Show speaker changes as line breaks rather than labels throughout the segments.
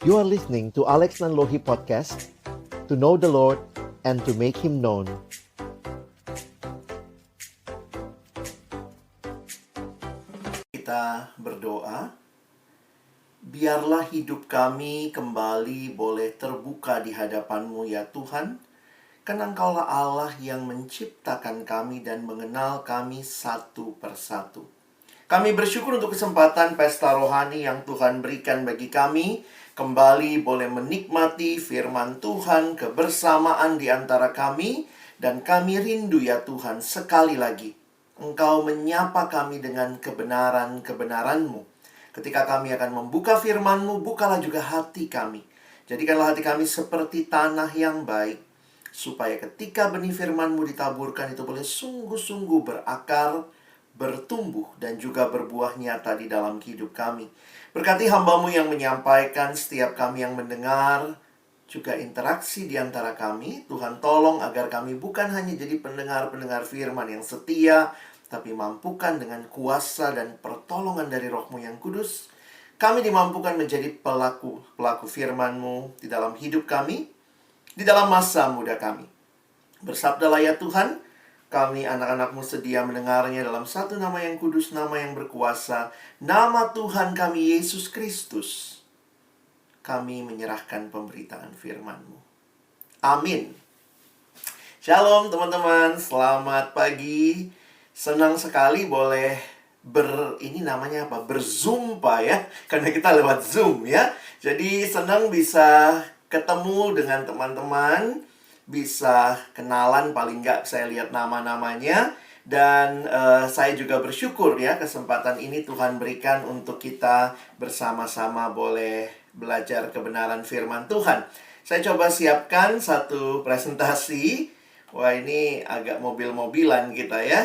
You are listening to Alex Nanlohi Podcast, to know the Lord and to make Him known.
Kita berdoa, biarlah hidup kami kembali boleh terbuka di hadapan-Mu ya Tuhan, karena Engkaulah Allah yang menciptakan kami dan mengenal kami satu persatu. Kami bersyukur untuk kesempatan pesta rohani yang Tuhan berikan bagi kami, kembali boleh menikmati firman Tuhan, kebersamaan di antara kami, dan kami rindu ya Tuhan sekali lagi Engkau menyapa kami dengan kebenaran-kebenaran-Mu. Ketika kami akan membuka firman-Mu, bukalah juga hati kami. Jadikanlah hati kami seperti tanah yang baik, supaya ketika benih firman-Mu ditaburkan itu boleh sungguh-sungguh berakar, bertumbuh, dan juga berbuah nyata di dalam hidup kami. Berkati hamba-Mu yang menyampaikan, setiap kami yang mendengar, juga interaksi di antara kami. Tuhan tolong agar kami bukan hanya jadi pendengar-pendengar firman yang setia, tapi mampukan dengan kuasa dan pertolongan dari Roh-Mu yang kudus, kami dimampukan menjadi pelaku firman-Mu di dalam hidup kami, di dalam masa muda kami. Bersabdalah ya Tuhan, kami anak-anak-Mu sedia mendengarnya dalam satu nama yang kudus, nama yang berkuasa, nama Tuhan kami Yesus Kristus. Kami menyerahkan pemberitaan firman-Mu. Amin. Shalom teman-teman, selamat pagi. Senang sekali boleh berzumpa ya, karena kita lewat Zoom ya. Jadi senang bisa ketemu dengan teman-teman, bisa kenalan, paling nggak saya lihat nama-namanya. Dan saya juga bersyukur ya, kesempatan ini Tuhan berikan untuk kita bersama-sama boleh belajar kebenaran firman Tuhan. Saya coba siapkan satu presentasi. Wah, ini agak mobil-mobilan kita ya.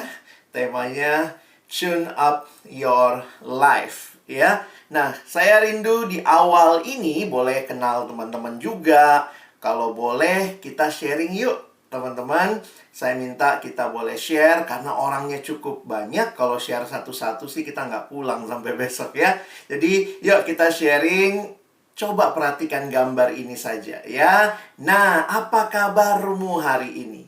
Temanya Tune Up Your Life ya. Nah, saya rindu di awal ini boleh kenal teman-teman juga. Kalau boleh kita sharing yuk teman-teman. Saya minta kita boleh share karena orangnya cukup banyak. Kalau share satu-satu sih kita nggak pulang sampai besok ya. Jadi yuk kita sharing. Coba perhatikan gambar ini saja ya. Nah, apa kabarmu hari ini?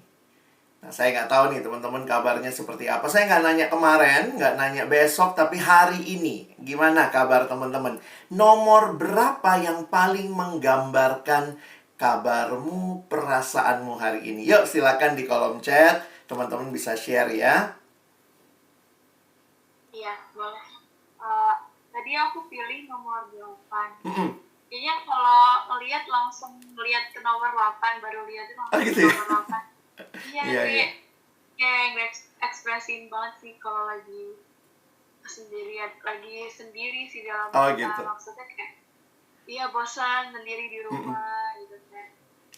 Nah, saya nggak tahu nih teman-teman kabarnya seperti apa. Saya nggak nanya kemarin, nggak nanya besok, tapi hari ini. Gimana kabar teman-teman? Nomor berapa yang paling menggambarkan kabarmu, perasaanmu hari ini? Yuk silakan di kolom chat. Teman-teman bisa share ya.
Iya, boleh. Tadi aku pilih nomor 8. Kayaknya kalau ngeliat langsung ngeliat ke nomor 8, baru lihat itu langsung
gitu
ke
ya?
nomor 8. Iya,
Iya.
kayak ekspresin banget sih kalau lagi sendiri sih dalam
Gitu.
maksudnya kayak iya bosan sendiri di rumah gitu kan,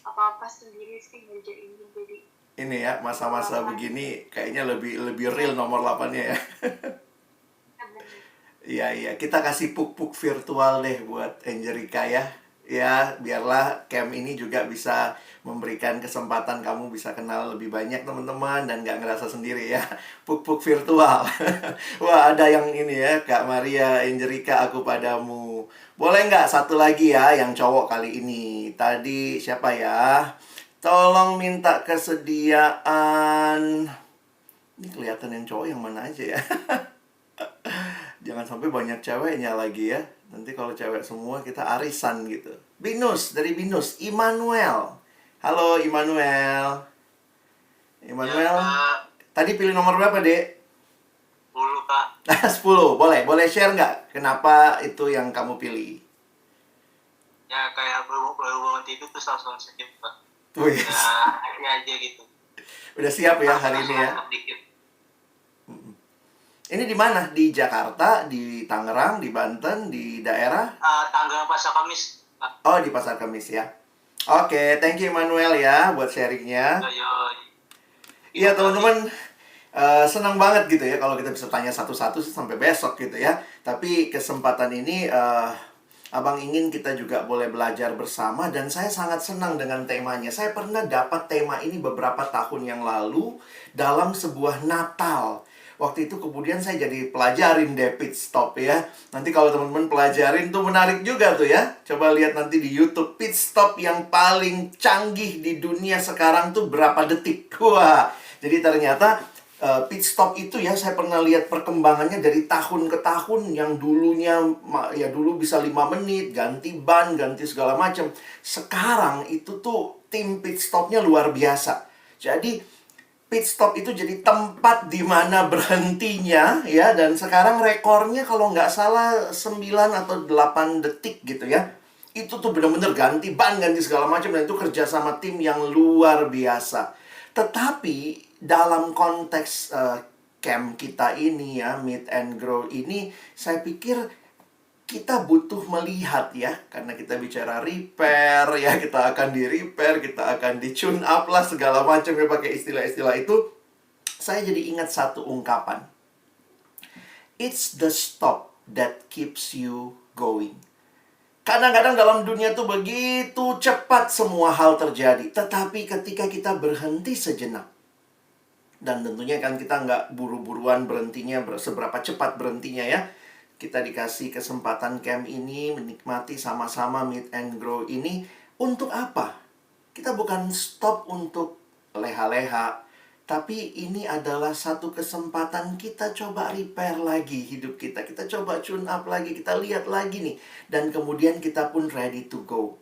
apa-apa sendiri sih ngerjain, jadi
Ini ya, masa-masa begini kayaknya lebih real nomor 8-nya ya. Iya, kita kasih puk-puk virtual deh buat Angelica ya. Ya, biarlah camp ini juga bisa memberikan kesempatan kamu bisa kenal lebih banyak teman-teman dan gak ngerasa sendiri ya. Puk-puk virtual. Wah, ada yang ini ya, Kak Maria, Angelica, aku padamu. Boleh nggak satu lagi ya, yang cowok kali ini. Tadi siapa ya? Tolong minta kesediaan. Ini kelihatan yang cowok yang mana aja ya? Jangan sampai banyak ceweknya lagi ya. Nanti kalau cewek semua kita arisan gitu. Binus, dari Binus, Immanuel. Halo Immanuel. Immanuel.
Ya,
Tadi pilih nomor berapa, Dek?
10, Kak.
10. Boleh share nggak? Kenapa itu yang kamu pilih?
Ya, kayak berhubungan tidur tuh langsung skip, Kak.
Wih,
Ya, aja gitu.
udah siap ya hari ini ya?
Dikit.
Ini di mana? Di Jakarta, di Tangerang, di Banten, di daerah?
Tanggal Pasar Kamis, Kak.
Oh, di Pasar Kemis ya. Oke, thank you Immanuel ya buat sharingnya. Iya teman-teman, senang banget gitu ya kalau kita bisa tanya satu-satu sampai besok gitu ya. Tapi kesempatan ini Abang ingin kita juga boleh belajar bersama. Dan saya sangat senang dengan temanya. Saya pernah dapat tema ini beberapa tahun yang lalu dalam sebuah Natal. Waktu itu kemudian saya jadi pelajarin deh pit stop ya. Nanti kalau teman-teman pelajarin tuh menarik juga tuh ya. Coba lihat nanti di YouTube pit stop yang paling canggih di dunia sekarang tuh berapa detik. Wah, jadi ternyata pit stop itu ya, saya pernah lihat perkembangannya dari tahun ke tahun. Yang dulunya ya dulu bisa 5 menit, ganti ban, ganti segala macam. Sekarang itu tuh tim pit stopnya luar biasa. Jadi pit stop itu jadi tempat di mana berhentinya ya. Dan sekarang rekornya kalau nggak salah 9 atau 8 detik gitu ya. Itu tuh benar-benar ganti ban, ganti segala macam. Dan itu kerja sama tim yang luar biasa. Tetapi dalam konteks camp kita ini ya, Meet and Grow ini, saya pikir kita butuh melihat ya, karena kita bicara repair ya, kita akan di repair, kita akan di tune up lah segala macam ya, pakai istilah-istilah itu. Saya jadi ingat satu ungkapan. It's the stop that keeps you going. Kadang-kadang dalam dunia tuh begitu cepat semua hal terjadi, tetapi ketika kita berhenti sejenak, dan tentunya kan kita nggak buru-buruan berhentinya, seberapa cepat berhentinya ya. Kita dikasih kesempatan camp ini, menikmati sama-sama Meet and Grow ini. Untuk apa? Kita bukan stop untuk leha-leha, tapi ini adalah satu kesempatan kita coba repair lagi hidup kita. Kita coba tune up lagi, kita lihat lagi nih. Dan kemudian kita pun ready to go.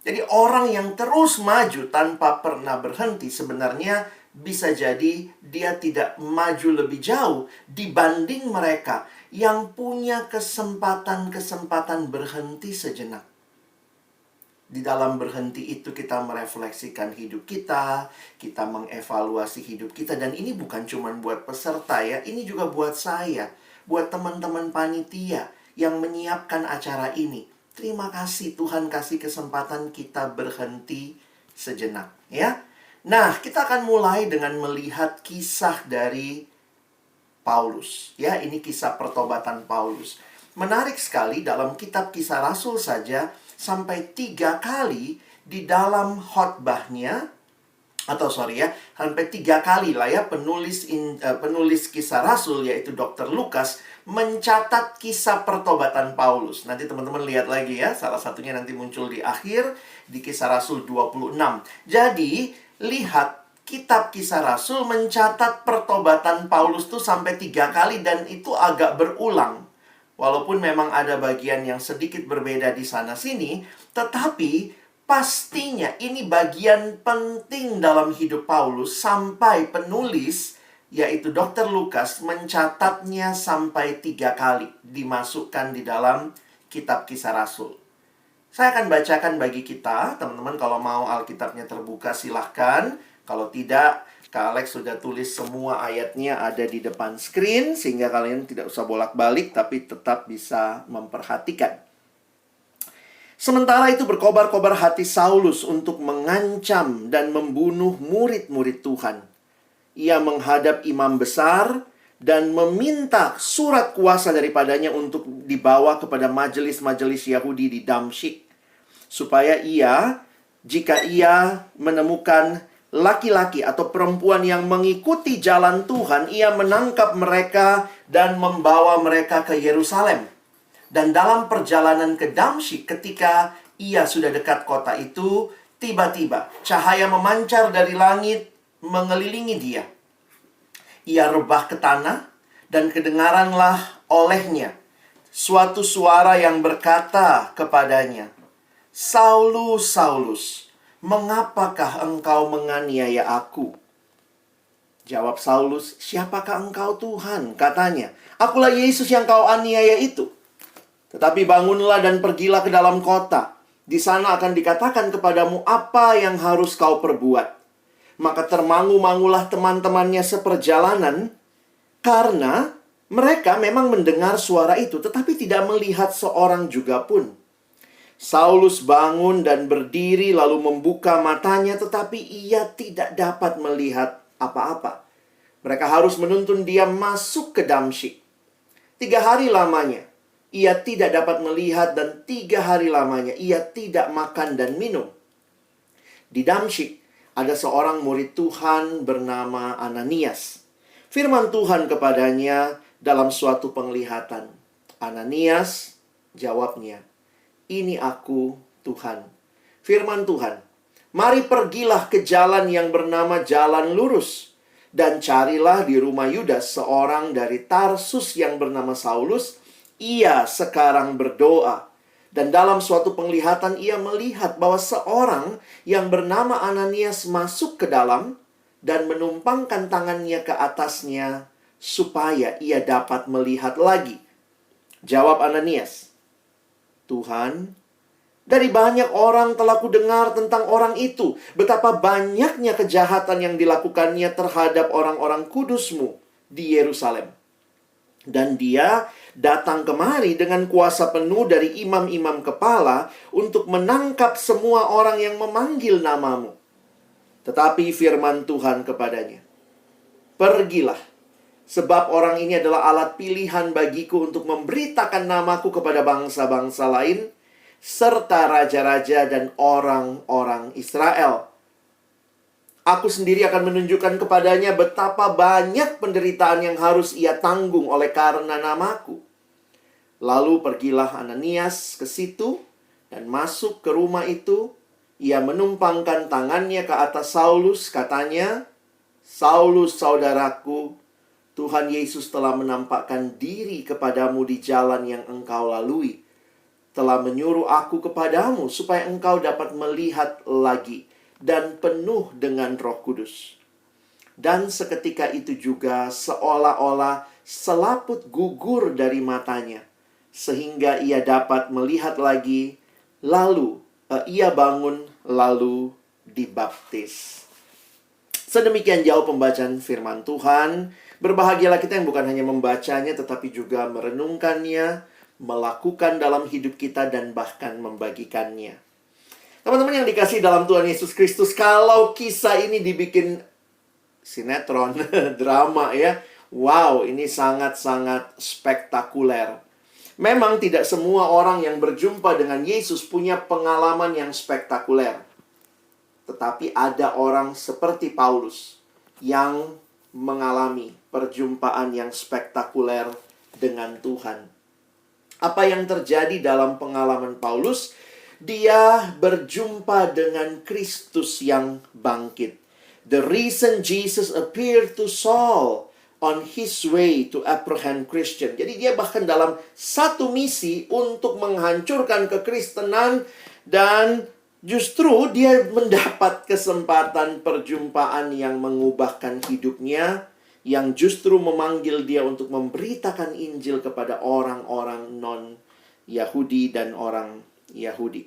Jadi orang yang terus maju tanpa pernah berhenti sebenarnya bisa jadi dia tidak maju lebih jauh dibanding mereka yang punya kesempatan-kesempatan berhenti sejenak. Di dalam berhenti itu kita merefleksikan hidup kita mengevaluasi hidup kita. Dan ini bukan cuma buat peserta ya, ini juga buat saya, buat teman-teman panitia yang menyiapkan acara ini. Terima kasih Tuhan kasih kesempatan kita berhenti sejenak ya. Nah, kita akan mulai dengan melihat kisah dari Paulus. Ya, ini kisah pertobatan Paulus. Menarik sekali dalam kitab Kisah Rasul saja, sampai 3 kali di dalam khotbahnya, sampai 3 kali lah ya, penulis Kisah Rasul, yaitu Dr. Lukas, mencatat kisah pertobatan Paulus. Nanti teman-teman lihat lagi ya, salah satunya nanti muncul di akhir, di Kisah Rasul 26. Jadi, lihat, kitab Kisah Rasul mencatat pertobatan Paulus tuh sampai 3 kali dan itu agak berulang. Walaupun memang ada bagian yang sedikit berbeda di sana-sini, tetapi pastinya ini bagian penting dalam hidup Paulus sampai penulis, yaitu Dr. Lukas, mencatatnya sampai 3 kali dimasukkan di dalam kitab Kisah Rasul. Saya akan bacakan bagi kita, teman-teman kalau mau Alkitabnya terbuka silahkan. Kalau tidak, Kak Alex sudah tulis semua ayatnya ada di depan screen, sehingga kalian tidak usah bolak-balik, tapi tetap bisa memperhatikan. Sementara itu berkobar-kobar hati Saulus untuk mengancam dan membunuh murid-murid Tuhan. Ia menghadap imam besar dan meminta surat kuasa daripadanya untuk dibawa kepada majelis-majelis Yahudi di Damsyik, supaya jika ia menemukan laki-laki atau perempuan yang mengikuti jalan Tuhan, ia menangkap mereka dan membawa mereka ke Yerusalem. Dan dalam perjalanan ke Damsyik, ketika ia sudah dekat kota itu, tiba-tiba cahaya memancar dari langit mengelilingi dia. Ia rebah ke tanah, dan kedengaranlah olehnya suatu suara yang berkata kepadanya, "Saulus, Saulus, mengapakah engkau menganiaya aku?" Jawab Saulus, "Siapakah engkau Tuhan?" Katanya, "Akulah Yesus yang kau aniaya itu. Tetapi bangunlah dan pergilah ke dalam kota. Di sana akan dikatakan kepadamu apa yang harus kau perbuat." Maka termangu-mangulah teman-temannya seperjalanan, karena mereka memang mendengar suara itu, tetapi tidak melihat seorang juga pun. Saulus bangun dan berdiri lalu membuka matanya, tetapi ia tidak dapat melihat apa-apa. Mereka harus menuntun dia masuk ke Damsyik. 3 hari lamanya ia tidak dapat melihat, dan 3 hari lamanya ia tidak makan dan minum. Di Damsyik ada seorang murid Tuhan bernama Ananias. Firman Tuhan kepadanya dalam suatu penglihatan. Ananias, jawabnya, "Ini aku, Tuhan." Firman Tuhan, "Mari pergilah ke jalan yang bernama Jalan Lurus, dan carilah di rumah Yudas seorang dari Tarsus yang bernama Saulus. Ia sekarang berdoa." Dan dalam suatu penglihatan ia melihat bahwa seorang yang bernama Ananias masuk ke dalam dan menumpangkan tangannya ke atasnya supaya ia dapat melihat lagi. Jawab Ananias, "Tuhan, dari banyak orang telah kudengar tentang orang itu, betapa banyaknya kejahatan yang dilakukannya terhadap orang-orang kudus-Mu di Yerusalem. Dan dia datang kemari dengan kuasa penuh dari imam-imam kepala untuk menangkap semua orang yang memanggil nama-Mu." Tetapi firman Tuhan kepadanya, "Pergilah, sebab orang ini adalah alat pilihan bagiku untuk memberitakan namaku kepada bangsa-bangsa lain, serta raja-raja dan orang-orang Israel. Aku sendiri akan menunjukkan kepadanya betapa banyak penderitaan yang harus ia tanggung oleh karena namaku." Lalu pergilah Ananias ke situ dan masuk ke rumah itu. Ia menumpangkan tangannya ke atas Saulus, katanya, "Saulus, saudaraku, Tuhan Yesus telah menampakkan diri kepadamu di jalan yang engkau lalui. Telah menyuruh aku kepadamu supaya engkau dapat melihat lagi dan penuh dengan Roh Kudus." Dan seketika itu juga seolah-olah selaput gugur dari matanya, sehingga ia dapat melihat lagi. Lalu ia bangun, lalu dibaptis. Sedemikian jauh pembacaan firman Tuhan. Berbahagialah kita yang bukan hanya membacanya, tetapi juga merenungkannya, melakukan dalam hidup kita, dan bahkan membagikannya. Teman-teman yang dikasihi dalam Tuhan Yesus Kristus, kalau kisah ini dibikin sinetron, drama ya, wow, ini sangat-sangat spektakuler. Memang tidak semua orang yang berjumpa dengan Yesus punya pengalaman yang spektakuler. Tetapi ada orang seperti Paulus yang mengalami perjumpaan yang spektakuler dengan Tuhan. Apa yang terjadi dalam pengalaman Paulus? Dia berjumpa dengan Kristus yang bangkit. The reason Jesus appeared to Saul on his way to apprehend Christian. Jadi dia bahkan dalam satu misi untuk menghancurkan kekristenan, dan justru dia mendapat kesempatan perjumpaan yang mengubahkan hidupnya, yang justru memanggil dia untuk memberitakan Injil kepada orang-orang non-Yahudi dan orang Yahudi.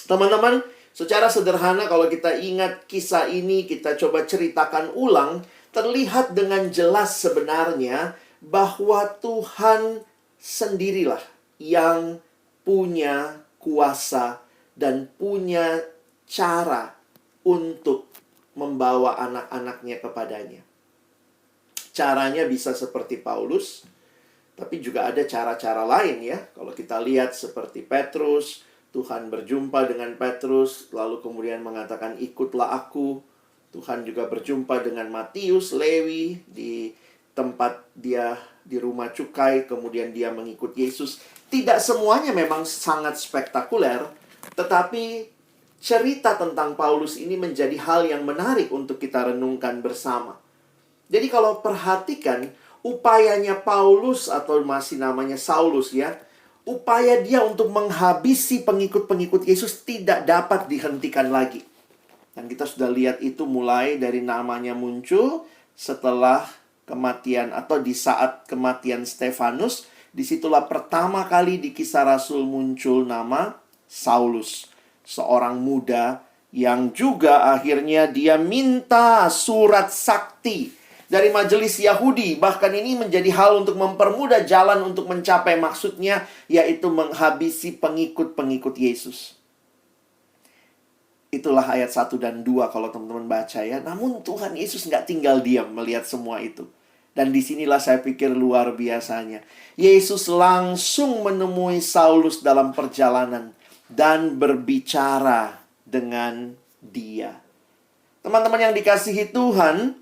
Teman-teman, secara sederhana kalau kita ingat kisah ini, kita coba ceritakan ulang, terlihat dengan jelas sebenarnya bahwa Tuhan sendirilah yang punya kuasa dan punya cara untuk membawa anak-anaknya kepadanya. Caranya bisa seperti Paulus, tapi juga ada cara-cara lain ya. Kalau kita lihat seperti Petrus, Tuhan berjumpa dengan Petrus, lalu kemudian mengatakan, "Ikutlah aku." Tuhan juga berjumpa dengan Matius, Lewi, di tempat dia di rumah cukai, kemudian dia mengikut Yesus. Tidak semuanya memang sangat spektakuler, tetapi cerita tentang Paulus ini menjadi hal yang menarik untuk kita renungkan bersama. Jadi kalau perhatikan, upayanya Paulus, atau masih namanya Saulus ya, upaya dia untuk menghabisi pengikut-pengikut Yesus tidak dapat dihentikan lagi. Dan kita sudah lihat itu mulai dari namanya muncul setelah kematian atau di saat kematian Stefanus. Disitulah pertama kali di Kisah Rasul muncul nama Saulus, seorang muda yang juga akhirnya dia minta surat sakti dari majelis Yahudi. Bahkan ini menjadi hal untuk mempermudah jalan untuk mencapai maksudnya, yaitu menghabisi pengikut-pengikut Yesus. Itulah ayat 1 dan 2 kalau teman-teman baca ya. Namun Tuhan Yesus nggak tinggal diam melihat semua itu. Dan disinilah saya pikir luar biasanya. Yesus langsung menemui Saulus dalam perjalanan dan berbicara dengan dia. Teman-teman yang dikasihi Tuhan,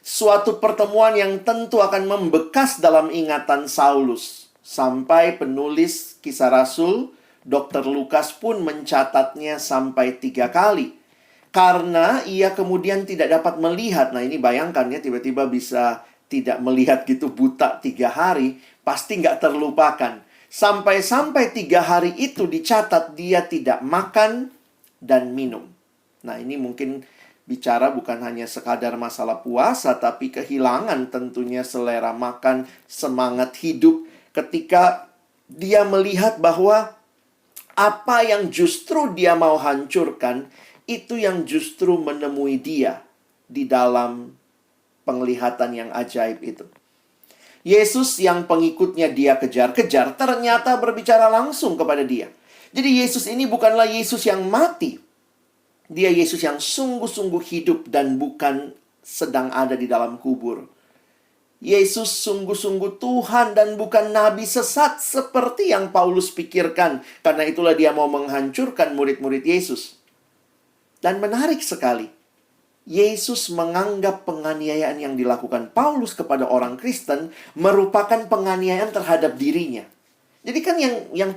Suatu pertemuan yang tentu akan membekas dalam ingatan Saulus. Sampai penulis Kisah Rasul, Dr. Lukas pun mencatatnya sampai 3 kali. Karena ia kemudian tidak dapat melihat. Nah ini bayangkan ya, tiba-tiba bisa tidak melihat gitu, buta 3 hari. Pasti nggak terlupakan. Sampai-sampai 3 hari itu dicatat dia tidak makan dan minum. Nah ini mungkin bicara bukan hanya sekadar masalah puasa, tapi kehilangan tentunya selera makan, semangat hidup. Ketika dia melihat bahwa apa yang justru dia mau hancurkan, itu yang justru menemui dia di dalam penglihatan yang ajaib itu. Yesus yang pengikutnya dia kejar-kejar ternyata berbicara langsung kepada dia. Jadi Yesus ini bukanlah Yesus yang mati. Dia Yesus yang sungguh-sungguh hidup dan bukan sedang ada di dalam kubur. Yesus sungguh-sungguh Tuhan dan bukan nabi sesat seperti yang Paulus pikirkan. Karena itulah dia mau menghancurkan murid-murid Yesus. Dan menarik sekali, Yesus menganggap penganiayaan yang dilakukan Paulus kepada orang Kristen merupakan penganiayaan terhadap dirinya. Jadi kan yang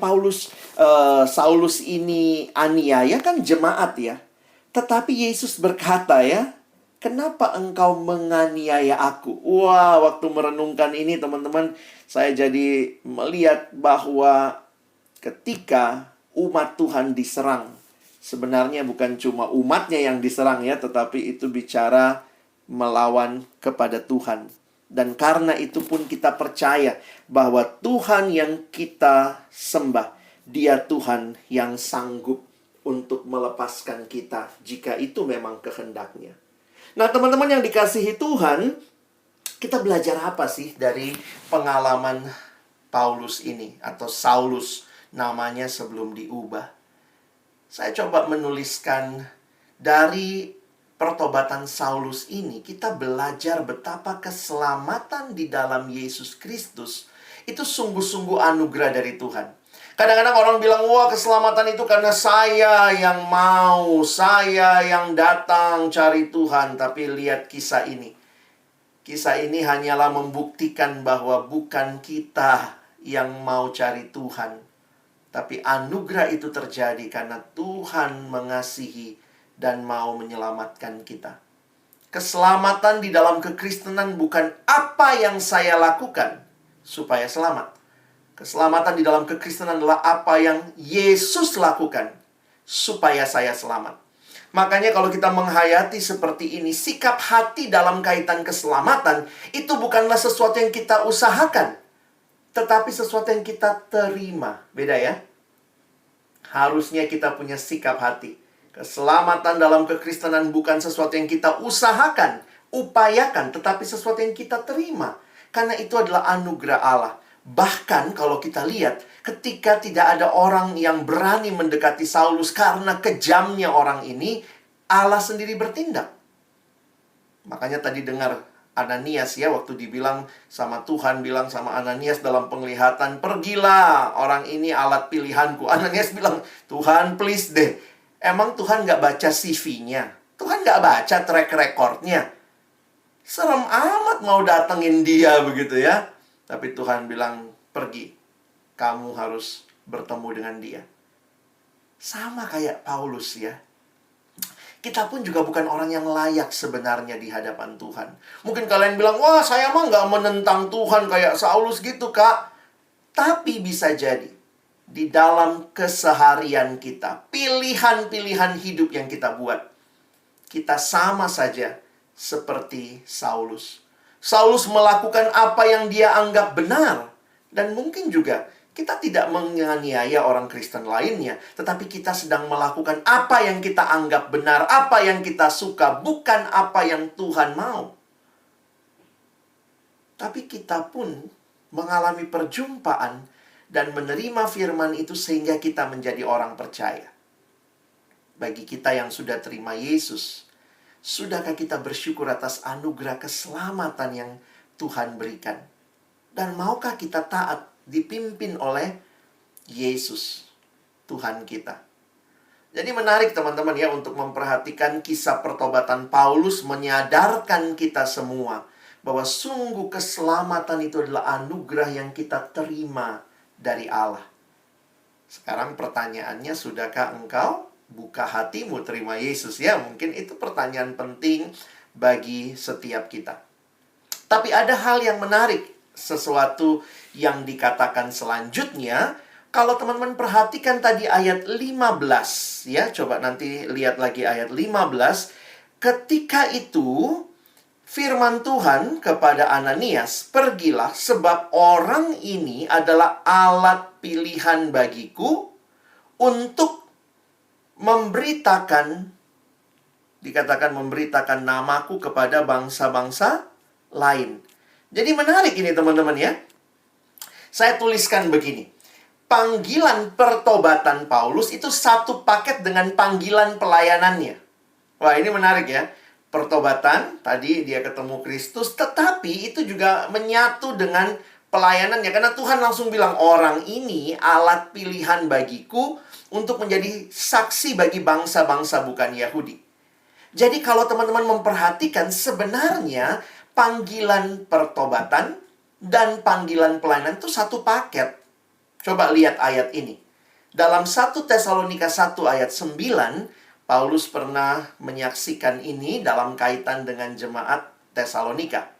Saulus ini aniaya kan jemaat ya. Tetapi Yesus berkata ya, kenapa engkau menganiaya aku? Wah, waktu merenungkan ini teman-teman, saya jadi melihat bahwa ketika umat Tuhan diserang, sebenarnya bukan cuma umatnya yang diserang ya, tetapi itu bicara melawan kepada Tuhan. Dan karena itu pun kita percaya bahwa Tuhan yang kita sembah, Dia Tuhan yang sanggup untuk melepaskan kita jika itu memang kehendaknya. Nah teman-teman yang dikasihi Tuhan, kita belajar apa sih dari pengalaman Paulus ini atau Saulus namanya sebelum diubah? Saya coba menuliskan dari pertobatan Saulus ini, kita belajar betapa keselamatan di dalam Yesus Kristus itu sungguh-sungguh anugerah dari Tuhan. Kadang-kadang orang bilang, wah keselamatan itu karena saya yang mau, saya yang datang cari Tuhan. Tapi lihat kisah ini. Kisah ini hanyalah membuktikan bahwa bukan kita yang mau cari Tuhan. Tapi anugerah itu terjadi karena Tuhan mengasihi dan mau menyelamatkan kita. Keselamatan di dalam kekristenan bukan apa yang saya lakukan supaya selamat. Keselamatan di dalam kekristenan adalah apa yang Yesus lakukan supaya saya selamat. Makanya kalau kita menghayati seperti ini, sikap hati dalam kaitan keselamatan itu bukanlah sesuatu yang kita usahakan, tetapi sesuatu yang kita terima. Beda ya? Harusnya kita punya sikap hati. Keselamatan dalam kekristenan bukan sesuatu yang kita usahakan, upayakan, tetapi sesuatu yang kita terima. Karena itu adalah anugerah Allah. Bahkan kalau kita lihat, ketika tidak ada orang yang berani mendekati Saulus karena kejamnya orang ini, Allah sendiri bertindak. Makanya tadi dengar Ananias ya, waktu dibilang sama Tuhan, bilang sama Ananias dalam penglihatan, pergilah, orang ini alat pilihanku. Ananias bilang, Tuhan please deh. Emang Tuhan nggak baca CV-nya? Tuhan nggak baca track record-nya? Serem amat mau datengin dia begitu ya. Tapi Tuhan bilang, pergi. Kamu harus bertemu dengan dia. Sama kayak Paulus ya. Kita pun juga bukan orang yang layak sebenarnya di hadapan Tuhan. Mungkin kalian bilang, wah saya mah nggak menentang Tuhan kayak Saulus gitu kak. Tapi bisa jadi, di dalam keseharian kita, pilihan-pilihan hidup yang kita buat, kita sama saja seperti Saulus. Saulus melakukan apa yang dia anggap benar. Dan mungkin juga kita tidak menganiaya orang Kristen lainnya. Tetapi kita sedang melakukan apa yang kita anggap benar. Apa yang kita suka. Bukan apa yang Tuhan mau. Tapi kita pun mengalami perjumpaan dan menerima firman itu sehingga kita menjadi orang percaya. Bagi kita yang sudah terima Yesus, sudahkah kita bersyukur atas anugerah keselamatan yang Tuhan berikan? Dan maukah kita taat dipimpin oleh Yesus, Tuhan kita? Jadi menarik teman-teman ya untuk memperhatikan kisah pertobatan Paulus, menyadarkan kita semua bahwa sungguh keselamatan itu adalah anugerah yang kita terima dari Allah. Sekarang pertanyaannya, sudahkah engkau buka hatimu terima Yesus ya? Mungkin itu pertanyaan penting bagi setiap kita. Tapi ada hal yang menarik, sesuatu yang dikatakan selanjutnya. Kalau teman-teman perhatikan tadi ayat 15 ya, coba nanti lihat lagi ayat 15. Ketika itu firman Tuhan kepada Ananias, "Pergilah, sebab orang ini adalah alat pilihan bagiku untuk memberitakan," dikatakan memberitakan namaku kepada bangsa-bangsa lain. Jadi menarik ini teman-teman ya. Saya tuliskan begini. Panggilan pertobatan Paulus itu satu paket dengan panggilan pelayanannya. Wah, ini menarik ya. Pertobatan, tadi dia ketemu Kristus, tetapi itu juga menyatu dengan pelayanannya. Karena Tuhan langsung bilang, orang ini alat pilihan bagiku untuk menjadi saksi bagi bangsa-bangsa bukan Yahudi. Jadi kalau teman-teman memperhatikan, sebenarnya panggilan pertobatan dan panggilan pelayanan itu satu paket. Coba lihat ayat ini. Dalam 1 Tesalonika 1 ayat 9, Paulus pernah menyaksikan ini dalam kaitan dengan jemaat Tesalonika.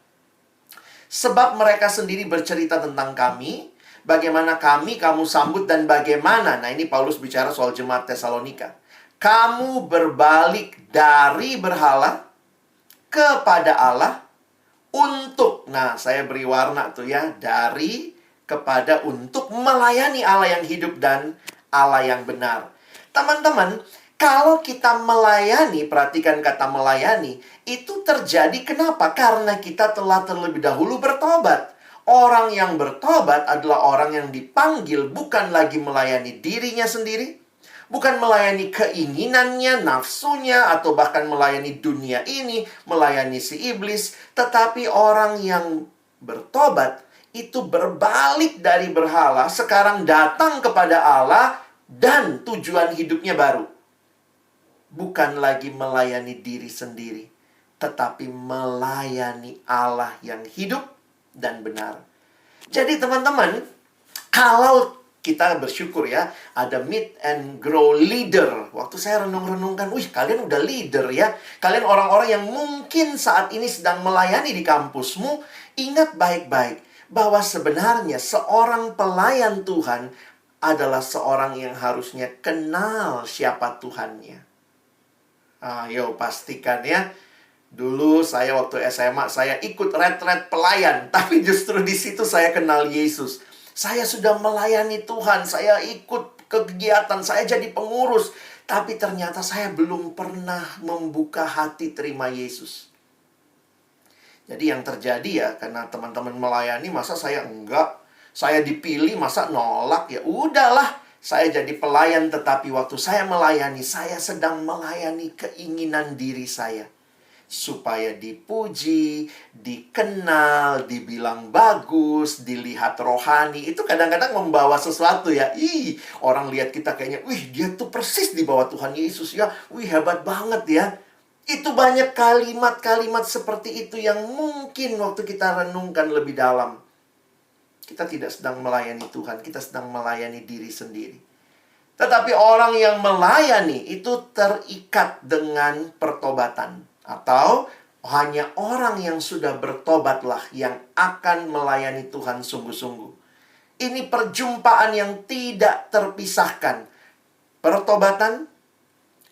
"Sebab mereka sendiri bercerita tentang kami, bagaimana kamu sambut dan bagaimana," nah ini Paulus bicara soal jemaat Tesalonika, "kamu berbalik dari berhala kepada Allah untuk," nah saya beri warna tuh ya, dari kepada untuk melayani Allah yang hidup dan Allah yang benar. Teman-teman, kalau kita melayani, perhatikan kata melayani, itu terjadi kenapa? Karena kita telah terlebih dahulu bertobat. Orang yang bertobat adalah orang yang dipanggil bukan lagi melayani dirinya sendiri, bukan melayani keinginannya, nafsunya, atau bahkan melayani dunia ini, melayani si iblis, tetapi orang yang bertobat itu berbalik dari berhala, sekarang datang kepada Allah dan tujuan hidupnya baru. Bukan lagi melayani diri sendiri, tetapi melayani Allah yang hidup dan benar. Jadi teman-teman, kalau kita bersyukur ya, ada Meet and Grow Leader. Waktu saya renung-renungkan, wih kalian udah leader ya. Kalian orang-orang yang mungkin saat ini sedang melayani di kampusmu. Ingat baik-baik bahwa sebenarnya seorang pelayan Tuhan adalah seorang yang harusnya kenal siapa Tuhannya. Ayo pastikan ya. Dulu saya waktu SMA saya ikut retret pelayan, tapi justru di situ saya kenal Yesus. Saya sudah melayani Tuhan, saya ikut kegiatan, saya jadi pengurus, tapi ternyata saya belum pernah membuka hati terima Yesus. Jadi yang terjadi ya, karena teman-teman melayani, masa saya enggak? Saya dipilih, masa nolak? Ya udahlah, saya jadi pelayan, tetapi waktu saya melayani, saya sedang melayani keinginan diri saya. Supaya dipuji, dikenal, dibilang bagus, dilihat rohani. Itu kadang-kadang membawa sesuatu ya. Orang lihat kita kayaknya, wih dia tuh persis di bawah Tuhan Yesus ya. Wih hebat banget ya. Itu banyak kalimat-kalimat seperti itu yang mungkin waktu kita renungkan lebih dalam, kita tidak sedang melayani Tuhan, kita sedang melayani diri sendiri. Tetapi orang yang melayani itu terikat dengan pertobatan. Atau hanya orang yang sudah bertobatlah yang akan melayani Tuhan sungguh-sungguh. Ini perjumpaan yang tidak terpisahkan. Pertobatan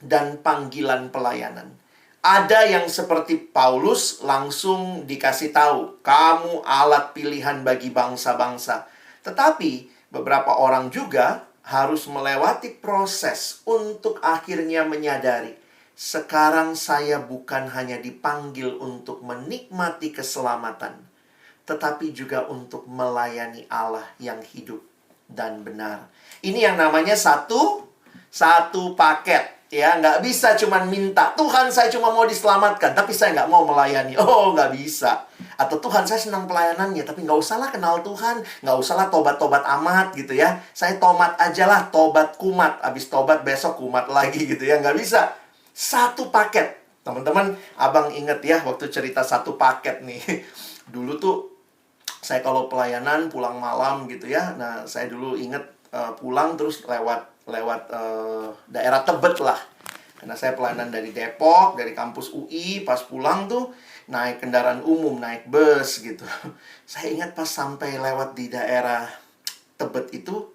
dan panggilan pelayanan. Ada yang seperti Paulus langsung dikasih tahu, kamu alat pilihan bagi bangsa-bangsa. Tetapi beberapa orang juga harus melewati proses untuk akhirnya menyadari, sekarang saya bukan hanya dipanggil untuk menikmati keselamatan, tetapi juga untuk melayani Allah yang hidup dan benar. Ini yang namanya satu paket. Ya, nggak bisa cuma minta, Tuhan saya cuma mau diselamatkan, tapi saya nggak mau melayani. Oh, nggak bisa. Atau Tuhan saya senang pelayanannya, tapi nggak usahlah kenal Tuhan, nggak usahlah tobat-tobat amat gitu ya. Saya tomat aja lah, tobat kumat. Abis tobat besok kumat lagi gitu ya, nggak bisa. Satu paket. Teman-teman, abang inget ya waktu cerita satu paket nih. Dulu tuh saya kalau pelayanan pulang malam gitu ya. Nah, saya dulu inget pulang terus lewat daerah Tebet lah. Karena saya pelayanan dari Depok, dari kampus UI, pas pulang tuh naik kendaraan umum, naik bus gitu. Saya ingat pas sampai lewat di daerah Tebet itu,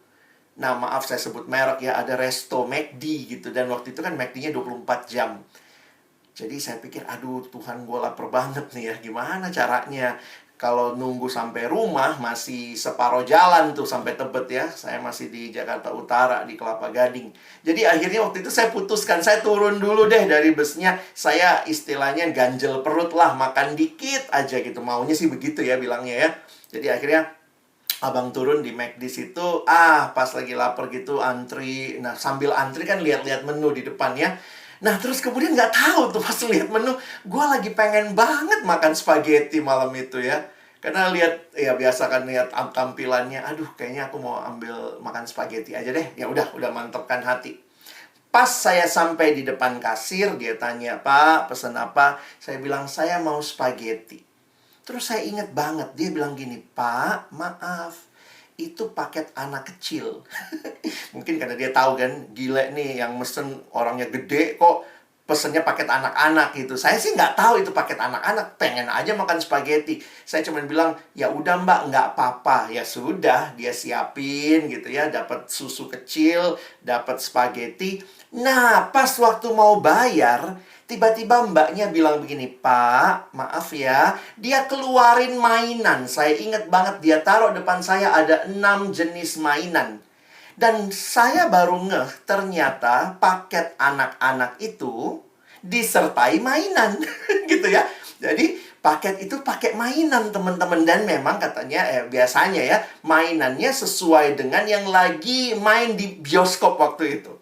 nah maaf saya sebut merek ya, ada resto McD gitu. Dan waktu itu kan McD-nya 24 jam. Jadi saya pikir, aduh Tuhan gue lapar banget nih ya, gimana caranya? Kalau nunggu sampai rumah masih separuh jalan tuh sampai Tebet ya. Saya masih di Jakarta Utara, di Kelapa Gading. Jadi akhirnya waktu itu saya putuskan, saya turun dulu deh dari busnya. Saya istilahnya ganjel perut lah, makan dikit aja gitu. Maunya sih begitu ya bilangnya ya. Jadi akhirnya abang turun di McD situ. Pas lagi lapar gitu antri. Nah sambil antri kan lihat-lihat menu di depan ya. Nah, terus kemudian nggak tahu tuh pas lihat menu, gue lagi pengen banget makan spaghetti malam itu ya. Karena lihat, ya biasa kan lihat tampilannya, aduh kayaknya aku mau ambil makan spaghetti aja deh. Ya udah mantapkan hati. Pas saya sampai di depan kasir, dia tanya, Pak, pesan apa? Saya bilang, saya mau spaghetti. Terus saya ingat banget, dia bilang gini, Pak, maaf. Itu paket anak kecil. Mungkin karena dia tahu kan, gila nih yang mesen orangnya gede kok pesennya paket anak-anak gitu. Saya sih nggak tahu itu paket anak-anak, pengen aja makan spaghetti. Saya cuma bilang, ya udah Mbak, nggak apa-apa. Ya sudah, dia siapin gitu ya, dapat susu kecil, dapat spaghetti. Nah, pas waktu mau bayar, tiba-tiba mbaknya bilang begini, Pak, maaf ya, dia keluarin mainan. Saya ingat banget, dia taruh depan saya ada 6 jenis mainan. Dan saya baru ngeh, ternyata paket anak-anak itu disertai mainan. Gitu ya. Jadi, paket itu pakai mainan, teman-teman. Dan memang katanya, biasanya ya, mainannya sesuai dengan yang lagi main di bioskop waktu itu.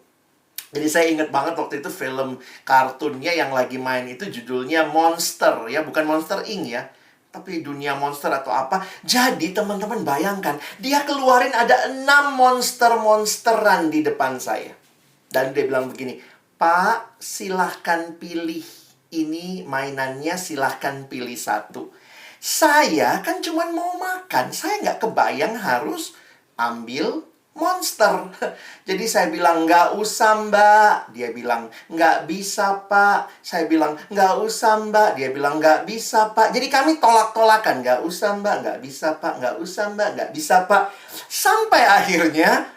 Jadi saya ingat banget waktu itu film kartunnya yang lagi main itu judulnya Monster ya, bukan Monster Inc ya, tapi Dunia Monster atau apa. Jadi teman-teman bayangkan, dia keluarin ada 6 monster-monsteran di depan saya. Dan dia bilang begini, Pak, silahkan pilih. Ini mainannya, silahkan pilih satu. Saya kan cuma mau makan, saya nggak kebayang harus ambil monster. Jadi saya bilang, nggak usah mbak. Dia bilang, nggak bisa pak. Saya bilang, nggak usah mbak. Dia bilang, nggak bisa pak. Jadi kami tolak-tolakan, nggak usah mbak, nggak bisa pak, nggak usah mbak, nggak bisa pak. Sampai akhirnya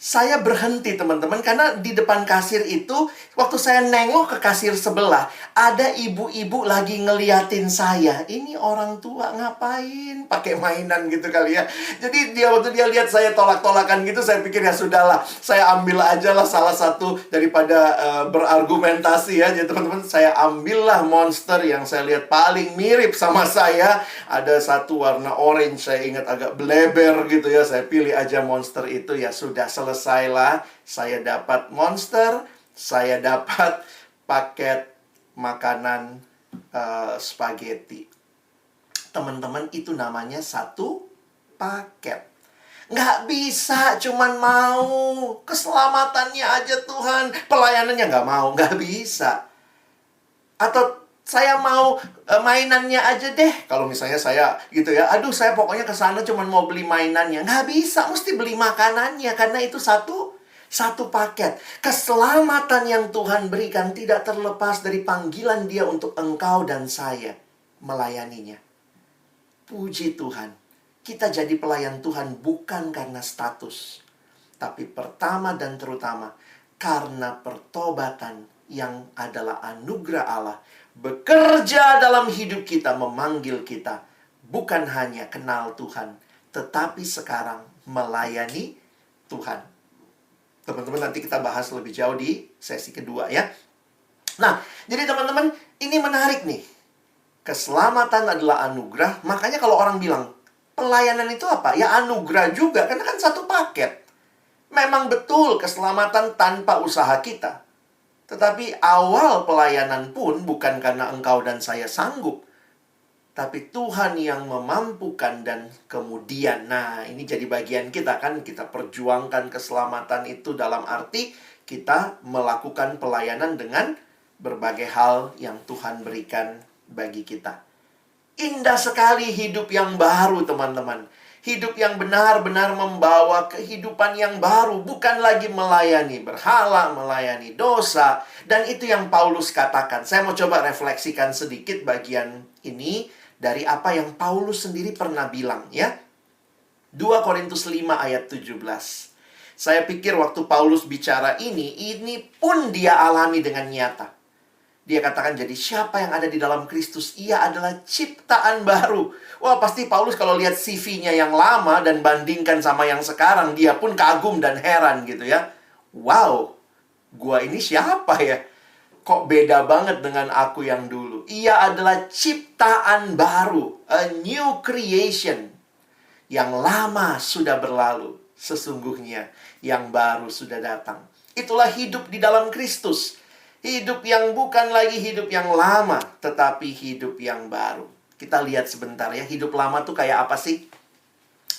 saya berhenti teman-teman, karena di depan kasir itu, waktu saya nengok ke kasir sebelah, ada ibu-ibu lagi ngeliatin saya. Ini orang tua ngapain pakai mainan gitu kali ya. Jadi waktu dia lihat saya tolak-tolakan gitu, saya pikir ya sudahlah, saya ambil aja lah salah satu daripada berargumentasi ya. Jadi teman-teman, saya ambillah monster yang saya lihat paling mirip sama saya. Ada satu warna orange, saya ingat agak bleber gitu ya. Saya pilih aja monster itu, ya sudah selesailah. Saya dapat monster, saya dapat paket makanan spaghetti. Teman-teman, itu namanya satu paket. Nggak bisa cuman mau keselamatannya aja Tuhan, pelayanannya nggak mau, nggak bisa. Atau saya mau mainannya aja deh. Kalau misalnya saya gitu ya, aduh saya pokoknya ke sana cuma mau beli mainannya. Nggak bisa, mesti beli makanannya. Karena itu satu paket. Keselamatan yang Tuhan berikan tidak terlepas dari panggilan Dia untuk engkau dan saya melayaninya. Puji Tuhan. Kita jadi pelayan Tuhan bukan karena status, tapi pertama dan terutama karena pertobatan yang adalah anugerah Allah bekerja dalam hidup kita, memanggil kita bukan hanya kenal Tuhan, tetapi sekarang melayani Tuhan. Teman-teman, nanti kita bahas lebih jauh di sesi kedua ya. Nah, jadi teman-teman, ini menarik nih. Keselamatan adalah anugerah. Makanya kalau orang bilang pelayanan itu apa? Ya anugerah juga, karena kan satu paket. Memang betul keselamatan tanpa usaha kita. Tetapi awal pelayanan pun bukan karena engkau dan saya sanggup. tapi Tuhan yang memampukan dan kemudian. Nah, ini jadi bagian kita kan, kita perjuangkan keselamatan itu dalam arti kita melakukan pelayanan dengan berbagai hal yang Tuhan berikan bagi kita. Indah sekali hidup yang baru, teman-teman. Hidup yang benar-benar membawa kehidupan yang baru. Bukan lagi melayani berhala, melayani dosa. Dan itu yang Paulus katakan. Saya mau coba refleksikan sedikit bagian ini dari apa yang Paulus sendiri pernah bilang, ya. 2 Korintus 5 ayat 17. Saya pikir waktu Paulus bicara ini pun dia alami dengan nyata. Dia katakan, jadi siapa yang ada di dalam Kristus, ia adalah ciptaan baru. Wah, pasti Paulus kalau lihat CV-nya yang lama dan bandingkan sama yang sekarang, dia pun kagum dan heran gitu ya. Wow, gua ini siapa ya? Kok beda banget dengan aku yang dulu? Ia adalah ciptaan baru, a new creation. Yang lama sudah berlalu, sesungguhnya yang baru sudah datang. Itulah hidup di dalam Kristus. Hidup yang bukan lagi hidup yang lama, tetapi hidup yang baru. Kita lihat sebentar ya, hidup lama tuh kayak apa sih?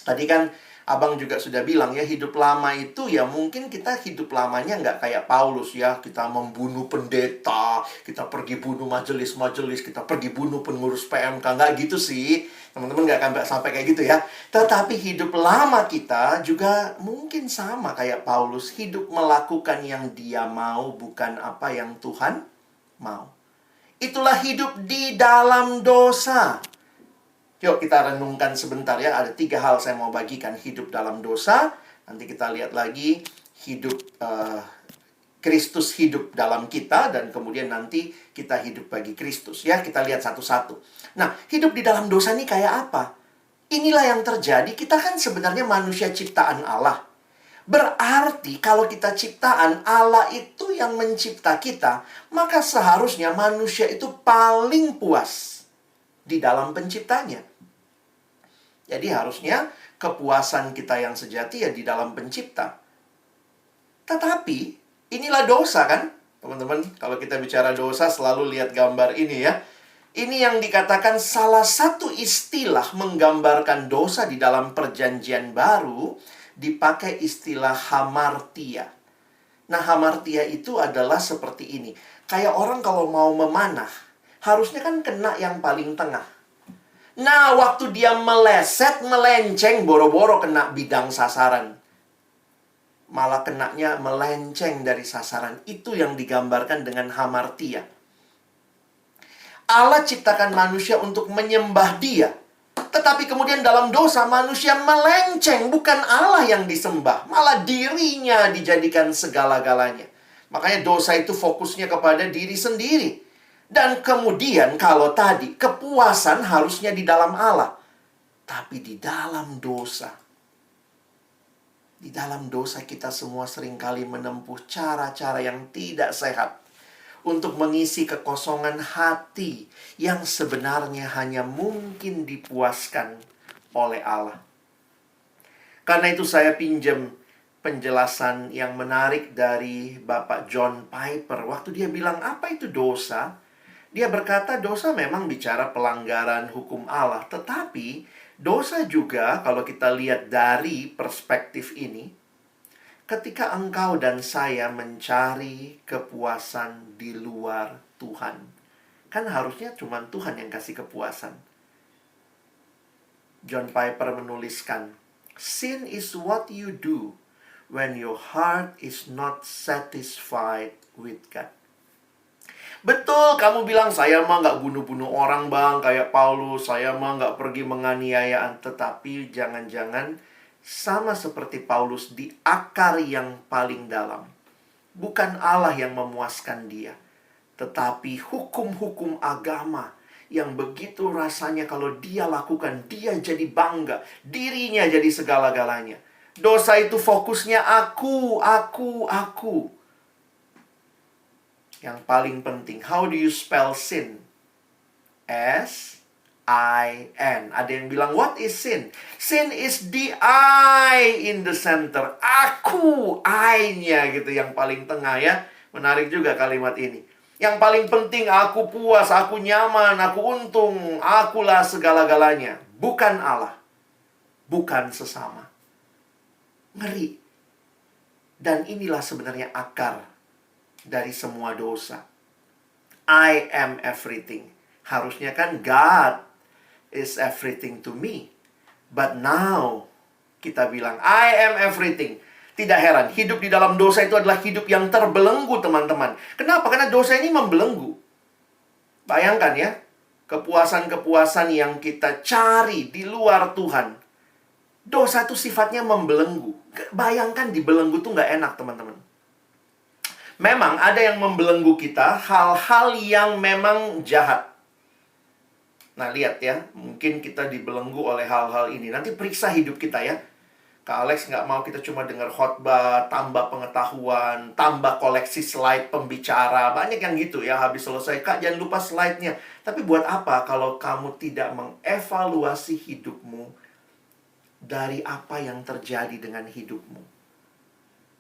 Tadi kan Abang juga sudah bilang ya, hidup lama itu ya mungkin kita hidup lamanya nggak kayak Paulus ya. Kita membunuh pendeta, kita pergi bunuh majelis-majelis, kita pergi bunuh pengurus PMK. Nggak gitu sih. Teman-teman nggak akan sampai kayak gitu ya. Tetapi hidup lama kita juga mungkin sama kayak Paulus. Hidup melakukan yang dia mau, bukan apa yang Tuhan mau. Itulah hidup di dalam dosa. Yuk kita renungkan sebentar ya. Ada 3 hal saya mau bagikan. Hidup dalam dosa. Nanti kita lihat lagi hidup Kristus hidup dalam kita. Dan kemudian nanti kita hidup bagi Kristus ya. Kita lihat satu-satu. Nah, hidup di dalam dosa ini kayak apa? Inilah yang terjadi. Kita kan sebenarnya manusia ciptaan Allah. Berarti kalau kita ciptaan, Allah itu yang mencipta kita. Maka seharusnya manusia itu paling puas di dalam penciptanya. Jadi harusnya kepuasan kita yang sejati ya di dalam pencipta. Tetapi inilah dosa kan, teman-teman. Kalau kita bicara dosa selalu lihat gambar ini ya. Ini yang dikatakan salah satu istilah menggambarkan dosa di dalam perjanjian baru, dipakai istilah hamartia. Nah, hamartia itu adalah seperti ini. Kayak orang kalau mau memanah, harusnya kan kena yang paling tengah. Nah, waktu dia meleset, melenceng, boro-boro kena bidang sasaran. Malah kenanya melenceng dari sasaran. Itu yang digambarkan dengan hamartia. Allah ciptakan manusia untuk menyembah Dia. Tetapi kemudian dalam dosa manusia melenceng. Bukan Allah yang disembah. Malah dirinya dijadikan segala-galanya. Makanya dosa itu fokusnya kepada diri sendiri. Dan kemudian kalau tadi kepuasan harusnya di dalam Allah. Tapi di dalam dosa. Di dalam dosa kita semua seringkali menempuh cara-cara yang tidak sehat. Untuk mengisi kekosongan hati yang sebenarnya hanya mungkin dipuaskan oleh Allah. Karena itu saya pinjam penjelasan yang menarik dari Bapak John Piper. Waktu dia bilang apa itu dosa? Dia berkata dosa memang bicara pelanggaran hukum Allah. Tetapi dosa juga kalau kita lihat dari perspektif ini, ketika engkau dan saya mencari kepuasan di luar Tuhan. Kan harusnya cuma Tuhan yang kasih kepuasan. John Piper menuliskan, sin is what you do when your heart is not satisfied with God. Betul, kamu bilang, saya mah nggak bunuh-bunuh orang bang, kayak Paulus. Saya mah nggak pergi menganiayaan. Tetapi jangan-jangan sama seperti Paulus di akar yang paling dalam. Bukan Allah yang memuaskan dia. Tetapi hukum-hukum agama yang begitu rasanya kalau dia lakukan, dia jadi bangga. Dirinya jadi segala-galanya. Dosa itu fokusnya aku. Yang paling penting, how do you spell sin? S-I-N. Ada yang bilang, what is sin? Sin is the I in the center. Aku, I-nya gitu, yang paling tengah ya. Menarik juga kalimat ini. Yang paling penting aku puas, aku nyaman, aku untung, akulah segala-galanya. Bukan Allah. Bukan sesama. Ngeri. Dan inilah sebenarnya akar dari semua dosa. I am everything. Harusnya kan God is everything to me. But now kita bilang I am everything. Tidak heran, hidup di dalam dosa itu adalah hidup yang terbelenggu, teman-teman. Kenapa? Karena dosa ini membelenggu. Bayangkan ya, kepuasan-kepuasan yang kita cari di luar Tuhan. Dosa itu sifatnya membelenggu. Bayangkan dibelenggu tuh nggak enak, teman-teman. Memang ada yang membelenggu kita, hal-hal yang memang jahat. Nah, lihat ya, mungkin kita dibelenggu oleh hal-hal ini. Nanti periksa hidup kita ya. Kak Alex nggak mau kita cuma dengar khotbah, tambah pengetahuan, tambah koleksi slide pembicara. Banyak yang gitu ya, habis selesai, Kak jangan lupa slide-nya. Tapi buat apa kalau kamu tidak mengevaluasi hidupmu dari apa yang terjadi dengan hidupmu?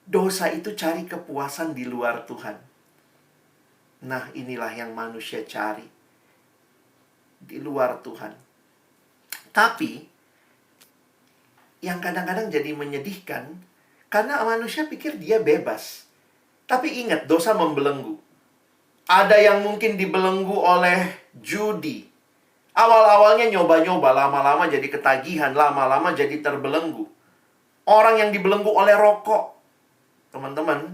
Dosa itu cari kepuasan di luar Tuhan. Nah, inilah yang manusia cari. Di luar Tuhan. Tapi yang kadang-kadang jadi menyedihkan, karena manusia pikir dia bebas. Tapi ingat, dosa membelenggu. Ada yang mungkin dibelenggu oleh judi. Awal-awalnya nyoba-nyoba, lama-lama jadi ketagihan, lama-lama jadi terbelenggu. Orang yang dibelenggu oleh rokok. Teman-teman,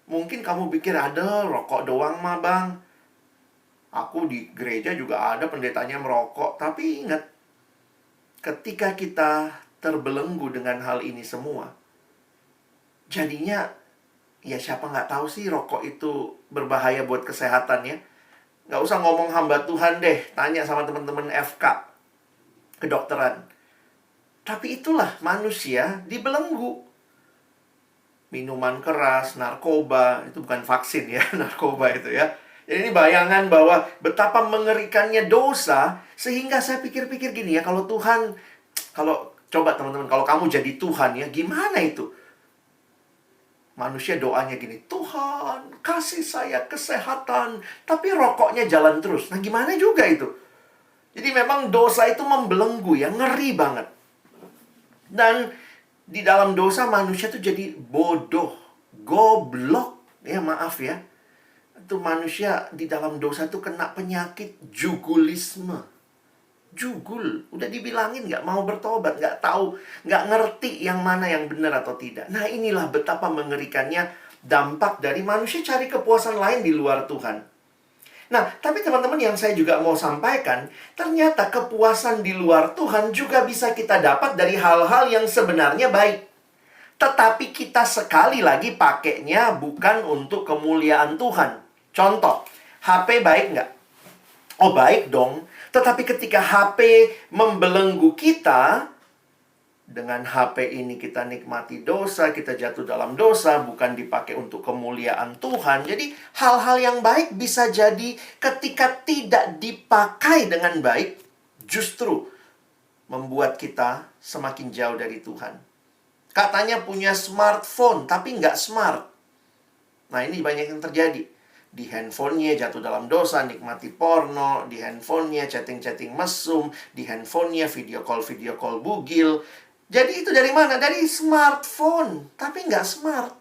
mungkin kamu pikir, ada rokok doang mah bang. Aku di gereja juga ada pendetanya merokok. Tapi ingat, ketika kita terbelenggu dengan hal ini semua, jadinya ya siapa nggak tahu sih rokok itu berbahaya buat kesehatan ya. Nggak usah ngomong hamba Tuhan deh, tanya sama teman-teman FK kedokteran. Tapi itulah manusia dibelenggu. Minuman keras, narkoba, itu bukan vaksin ya, narkoba itu ya. Jadi ini bayangan bahwa betapa mengerikannya dosa, sehingga saya pikir-pikir gini ya, kalau Tuhan, coba teman-teman, kalau kamu jadi Tuhan ya, gimana itu? Manusia doanya gini, Tuhan, kasih saya kesehatan, tapi rokoknya jalan terus. Nah, gimana juga itu? Jadi memang dosa itu membelenggu ya, ngeri banget. Dan di dalam dosa manusia tuh jadi bodoh, goblok. Ya, maaf ya. Itu manusia di dalam dosa tuh kena penyakit jugulisme. Jugul, udah dibilangin nggak mau bertobat, nggak tahu, nggak ngerti yang mana yang benar atau tidak. Nah, inilah betapa mengerikannya dampak dari manusia cari kepuasan lain di luar Tuhan. Nah, tapi teman-teman, yang saya juga mau sampaikan, ternyata kepuasan di luar Tuhan juga bisa kita dapat dari hal-hal yang sebenarnya baik. Tetapi kita sekali lagi pakainya bukan untuk kemuliaan Tuhan. Contoh, HP baik nggak? Oh, baik dong. Tetapi ketika HP membelenggu kita, dengan HP ini kita nikmati dosa, kita jatuh dalam dosa, bukan dipakai untuk kemuliaan Tuhan. Jadi hal-hal yang baik bisa jadi ketika tidak dipakai dengan baik, justru membuat kita semakin jauh dari Tuhan. Katanya punya smartphone, tapi nggak smart. Nah, ini banyak yang terjadi. Di handphonenya jatuh dalam dosa, nikmati porno. Di handphonenya chatting-chatting mesum. Di handphonenya video call bugil. Jadi itu dari mana? Dari smartphone, tapi nggak smart.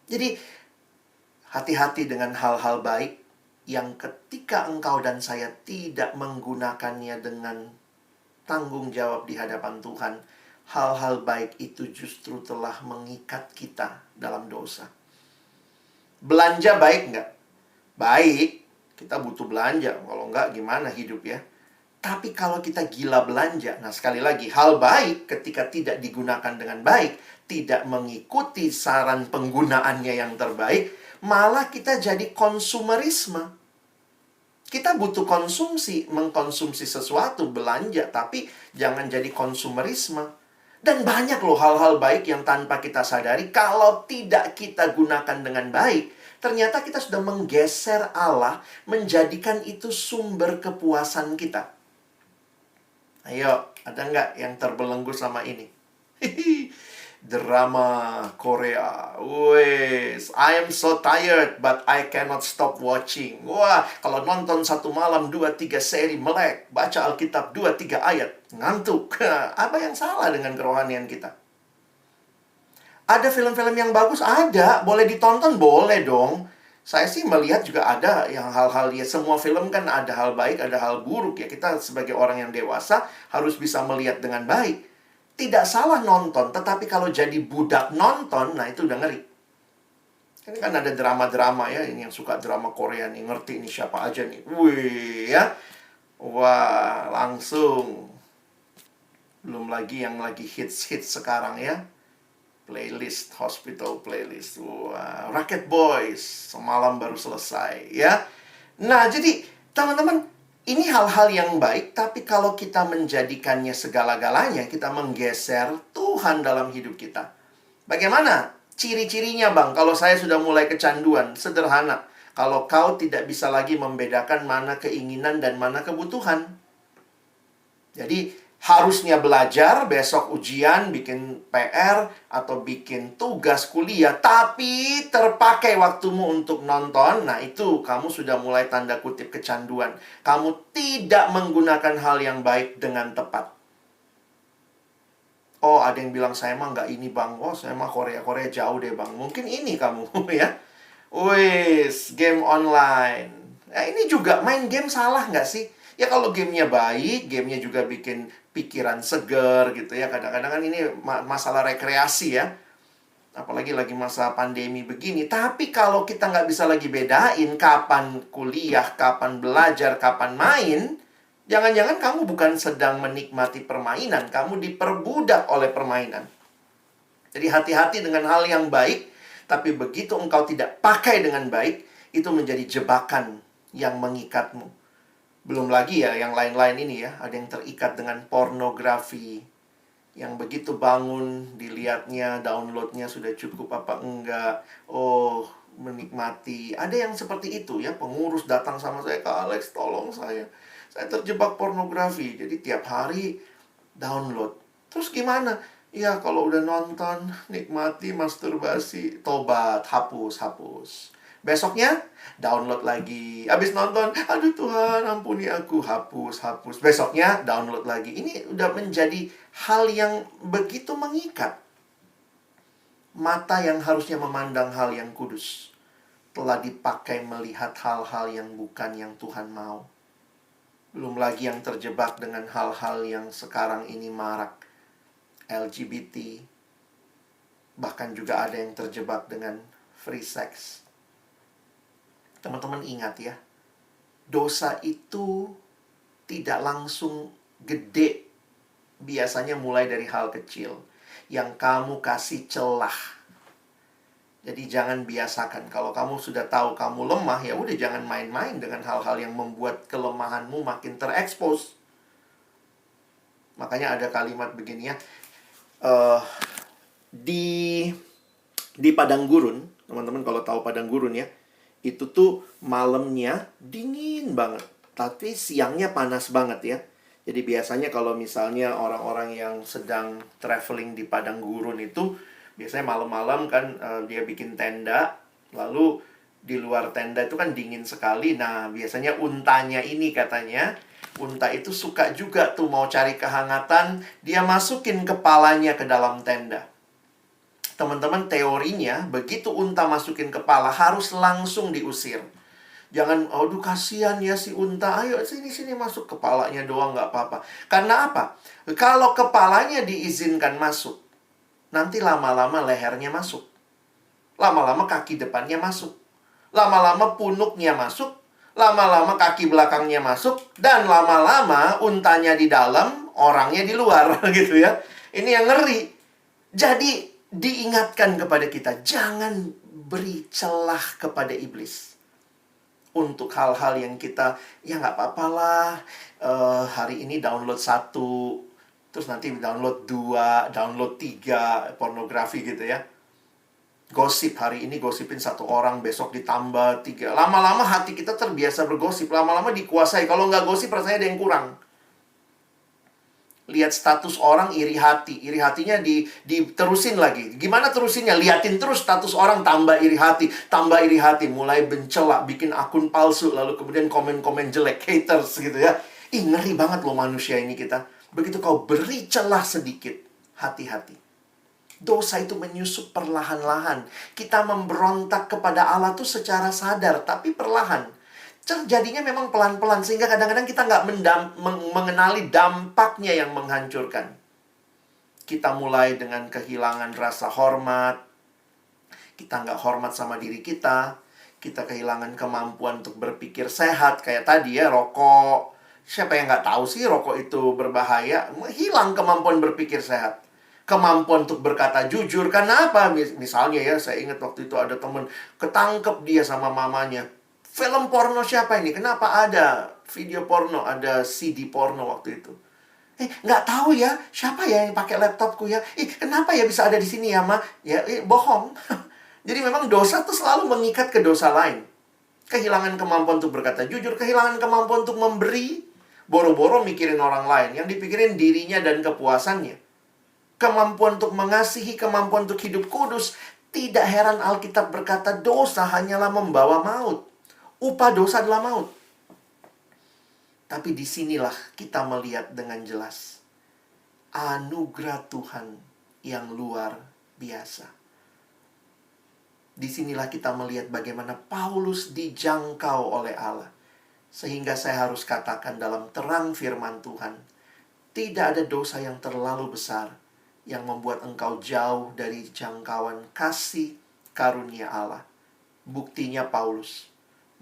Jadi hati-hati dengan hal-hal baik yang ketika engkau dan saya tidak menggunakannya dengan tanggung jawab di hadapan Tuhan, hal-hal baik itu justru telah mengikat kita dalam dosa. Belanja baik nggak? Baik, kita butuh belanja. Kalau nggak, gimana hidup ya? Tapi kalau kita gila belanja, nah sekali lagi, hal baik ketika tidak digunakan dengan baik, tidak mengikuti saran penggunaannya yang terbaik, malah kita jadi konsumerisme. Kita butuh konsumsi, mengkonsumsi sesuatu, belanja, tapi jangan jadi konsumerisme. Dan banyak loh hal-hal baik yang tanpa kita sadari, kalau tidak kita gunakan dengan baik, ternyata kita sudah menggeser Allah, menjadikan itu sumber kepuasan kita. Ayo, ada nggak yang terbelenggu sama ini? Drama Korea. Wes, I am so tired but I cannot stop watching. Wah, kalau nonton satu malam 2-3 seri melek, baca Alkitab 2-3 ayat, ngantuk. Apa yang salah dengan kerohanian kita? Ada film-film yang bagus? Ada. Boleh ditonton? Boleh dong. Saya sih melihat juga ada yang hal-hal, ya semua film kan ada hal baik, ada hal buruk ya. Kita sebagai orang yang dewasa harus bisa melihat dengan baik. Tidak salah nonton, tetapi kalau jadi budak nonton, nah itu udah ngeri. Ini kan ada drama-drama ya, ini yang suka drama Korea nih, ngerti nih siapa aja nih. Wih ya. Wah, langsung. Belum lagi yang lagi hits-hits sekarang ya. Playlist, hospital playlist. Wah, Rocket Boys, semalam baru selesai ya. Nah, jadi teman-teman, ini hal-hal yang baik, tapi kalau kita menjadikannya segala-galanya, kita menggeser Tuhan dalam hidup kita. Bagaimana ciri-cirinya, Bang? Kalau saya sudah mulai kecanduan, sederhana. Kalau kau tidak bisa lagi membedakan mana keinginan dan mana kebutuhan. Jadi, harusnya belajar, besok ujian, bikin PR, atau bikin tugas kuliah, tapi terpakai waktumu untuk nonton, nah itu kamu sudah mulai tanda kutip kecanduan. Kamu tidak menggunakan hal yang baik dengan tepat. Oh, ada yang bilang, saya mah nggak ini, Bang. Oh, saya mah Korea jauh deh, Bang. Mungkin ini kamu, ya. Wis, game online. Nah, ini juga main game salah nggak sih? Ya kalau gamenya baik, gamenya juga bikin pikiran seger gitu ya. Kadang-kadang kan ini masalah rekreasi ya. Apalagi lagi masa pandemi begini. Tapi kalau kita nggak bisa lagi bedain kapan kuliah, kapan belajar, kapan main, jangan-jangan kamu bukan sedang menikmati permainan, kamu diperbudak oleh permainan. Jadi hati-hati dengan hal yang baik, tapi begitu engkau tidak pakai dengan baik, itu menjadi jebakan yang mengikatmu. Belum lagi ya yang lain-lain ini ya. Ada yang terikat dengan pornografi. Yang begitu bangun, dilihatnya, downloadnya sudah cukup apa enggak. Oh, menikmati. Ada yang seperti itu ya. Pengurus datang sama saya, Kak Alex tolong saya. Saya terjebak pornografi. Jadi tiap hari download. Terus gimana? Ya kalau udah nonton, nikmati, masturbasi, tobat, hapus. Besoknya, download lagi. Habis nonton, aduh Tuhan, ampuni aku. Hapus. Besoknya, download lagi. Ini udah menjadi hal yang begitu mengikat. Mata yang harusnya memandang hal yang kudus telah dipakai melihat hal-hal yang bukan yang Tuhan mau. Belum lagi yang terjebak dengan hal-hal yang sekarang ini marak. LGBT. Bahkan juga ada yang terjebak dengan free sex. Teman-teman ingat ya, dosa itu tidak langsung gede. Biasanya mulai dari hal kecil yang kamu kasih celah. Jadi jangan biasakan. Kalau kamu sudah tahu kamu lemah, ya udah jangan main-main dengan hal-hal yang membuat kelemahanmu makin terekspos. Makanya ada kalimat begini ya. Di padang gurun, teman-teman kalau tahu padang gurun ya, itu tuh malamnya dingin banget, tapi siangnya panas banget ya. Jadi biasanya kalau misalnya orang-orang yang sedang traveling di padang gurun itu, biasanya malam-malam kan dia bikin tenda, lalu di luar tenda itu kan dingin sekali. Nah, biasanya untanya ini katanya, unta itu suka juga tuh mau cari kehangatan, dia masukin kepalanya ke dalam tenda. Teman-teman, teorinya begitu unta masukin kepala harus langsung diusir. Jangan, aduh kasihan ya si unta, ayo sini masuk, kepalanya doang nggak apa-apa. Karena apa? Kalau kepalanya diizinkan masuk, nanti lama-lama lehernya masuk, lama-lama kaki depannya masuk, lama-lama punuknya masuk, lama-lama kaki belakangnya masuk, dan lama-lama untanya di dalam, orangnya di luar gitu ya. Ini yang ngeri. Jadi diingatkan kepada kita, jangan beri celah kepada iblis untuk hal-hal yang kita, ya nggak apa-apalah, hari ini download 1, terus nanti download 2, download 3, pornografi gitu ya. Gosip, hari ini gosipin 1 orang, besok ditambah 3. Lama-lama hati kita terbiasa bergosip, lama-lama dikuasai. Kalau nggak gosip rasanya ada yang kurang. Lihat status orang iri hati. Iri hatinya diterusin lagi. Gimana terusinnya? Liatin terus status orang, tambah iri hati. Tambah iri hati. Mulai mencela, bikin akun palsu. Lalu kemudian komen-komen jelek. Haters gitu ya. Ih, ngeri banget loh manusia ini kita. Begitu kau beri celah sedikit, hati-hati. Dosa itu menyusup perlahan-lahan. Kita memberontak kepada Allah tuh secara sadar, tapi perlahan. Jadinya memang pelan-pelan, sehingga kadang-kadang kita nggak mengenali dampaknya yang menghancurkan. Kita mulai dengan kehilangan rasa hormat. Kita nggak hormat sama diri kita. Kita kehilangan kemampuan untuk berpikir sehat. Kayak tadi ya, rokok. Siapa yang nggak tahu sih rokok itu berbahaya? Hilang kemampuan berpikir sehat. Kemampuan untuk berkata jujur. Kenapa? Misalnya ya, saya ingat waktu itu ada temen ketangkep dia sama mamanya. Film porno siapa ini? Kenapa ada video porno, ada CD porno waktu itu? Nggak tahu ya, siapa ya yang pakai laptopku ya? Kenapa ya bisa ada di sini ya, Ma? Ya, bohong. Jadi memang dosa tuh selalu mengikat ke dosa lain. Kehilangan kemampuan untuk berkata jujur, kehilangan kemampuan untuk memberi. Boro-boro mikirin orang lain, yang dipikirin dirinya dan kepuasannya. Kemampuan untuk mengasihi, kemampuan untuk hidup kudus. Tidak heran Alkitab berkata dosa hanyalah membawa maut. Upah dosa adalah maut. Tapi disinilah kita melihat dengan jelas anugerah Tuhan yang luar biasa. Disinilah kita melihat bagaimana Paulus dijangkau oleh Allah. Sehingga saya harus katakan dalam terang firman Tuhan, tidak ada dosa yang terlalu besar yang membuat engkau jauh dari jangkauan kasih karunia Allah. Buktinya Paulus.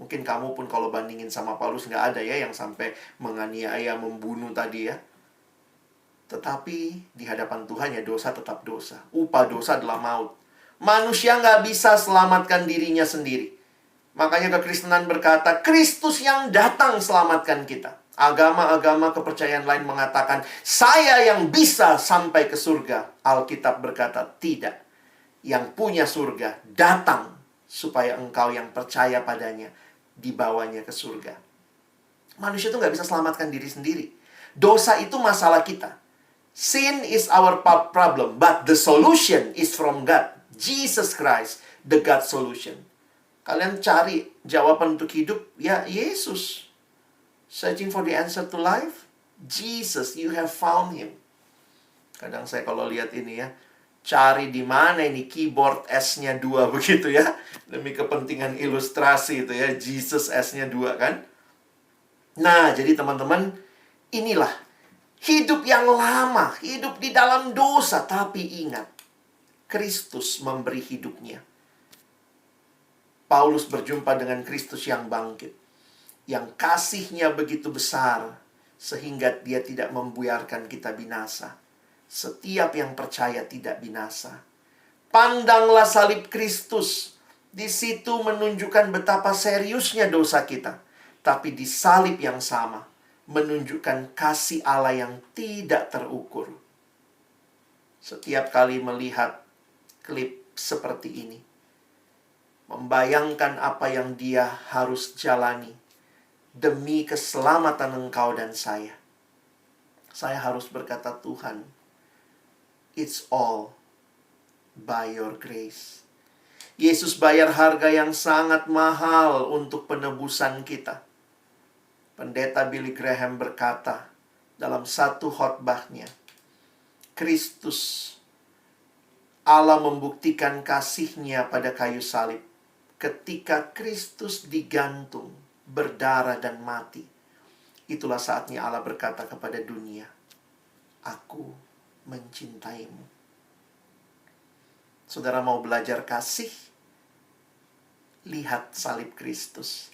Mungkin kamu pun kalau bandingin sama Paulus nggak ada ya yang sampai menganiaya, membunuh tadi ya. Tetapi di hadapan Tuhan ya dosa tetap dosa. Upah dosa adalah maut. Manusia nggak bisa selamatkan dirinya sendiri. Makanya kekristenan berkata, Kristus yang datang selamatkan kita. Agama-agama kepercayaan lain mengatakan, saya yang bisa sampai ke surga. Alkitab berkata, tidak. Yang punya surga datang supaya engkau yang percaya padanya dibawanya ke surga. Manusia itu nggak bisa selamatkan diri sendiri. Dosa itu masalah kita. Sin is our problem, but the solution is from God. Jesus Christ, the God solution. Kalian cari jawaban untuk hidup, ya Yesus. Searching for the answer to life, Jesus, you have found Him. Kadang saya kalau lihat ini ya, cari di mana ini keyboard S-nya 2 begitu ya. Demi kepentingan ilustrasi itu ya, Jesus S-nya 2 kan. Nah, jadi teman-teman, inilah hidup yang lama, hidup di dalam dosa. Tapi ingat, Kristus memberi hidupnya. Paulus berjumpa dengan Kristus yang bangkit. Yang kasihnya begitu besar, sehingga dia tidak membuyarkan kita binasa. Setiap yang percaya tidak binasa. Pandanglah salib Kristus. Di situ menunjukkan betapa seriusnya dosa kita. Tapi di salib yang sama, menunjukkan kasih Allah yang tidak terukur. Setiap kali melihat klip seperti ini, membayangkan apa yang dia harus jalani demi keselamatan engkau dan saya harus berkata, Tuhan, it's all by your grace. Yesus bayar harga yang sangat mahal untuk penebusan kita. Pendeta Billy Graham berkata dalam satu khotbahnya, Kristus, Allah membuktikan kasih-Nya pada kayu salib. Ketika Kristus digantung, berdarah dan mati, itulah saatnya Allah berkata kepada dunia, aku mencintaimu. Saudara mau belajar kasih? Lihat salib Kristus.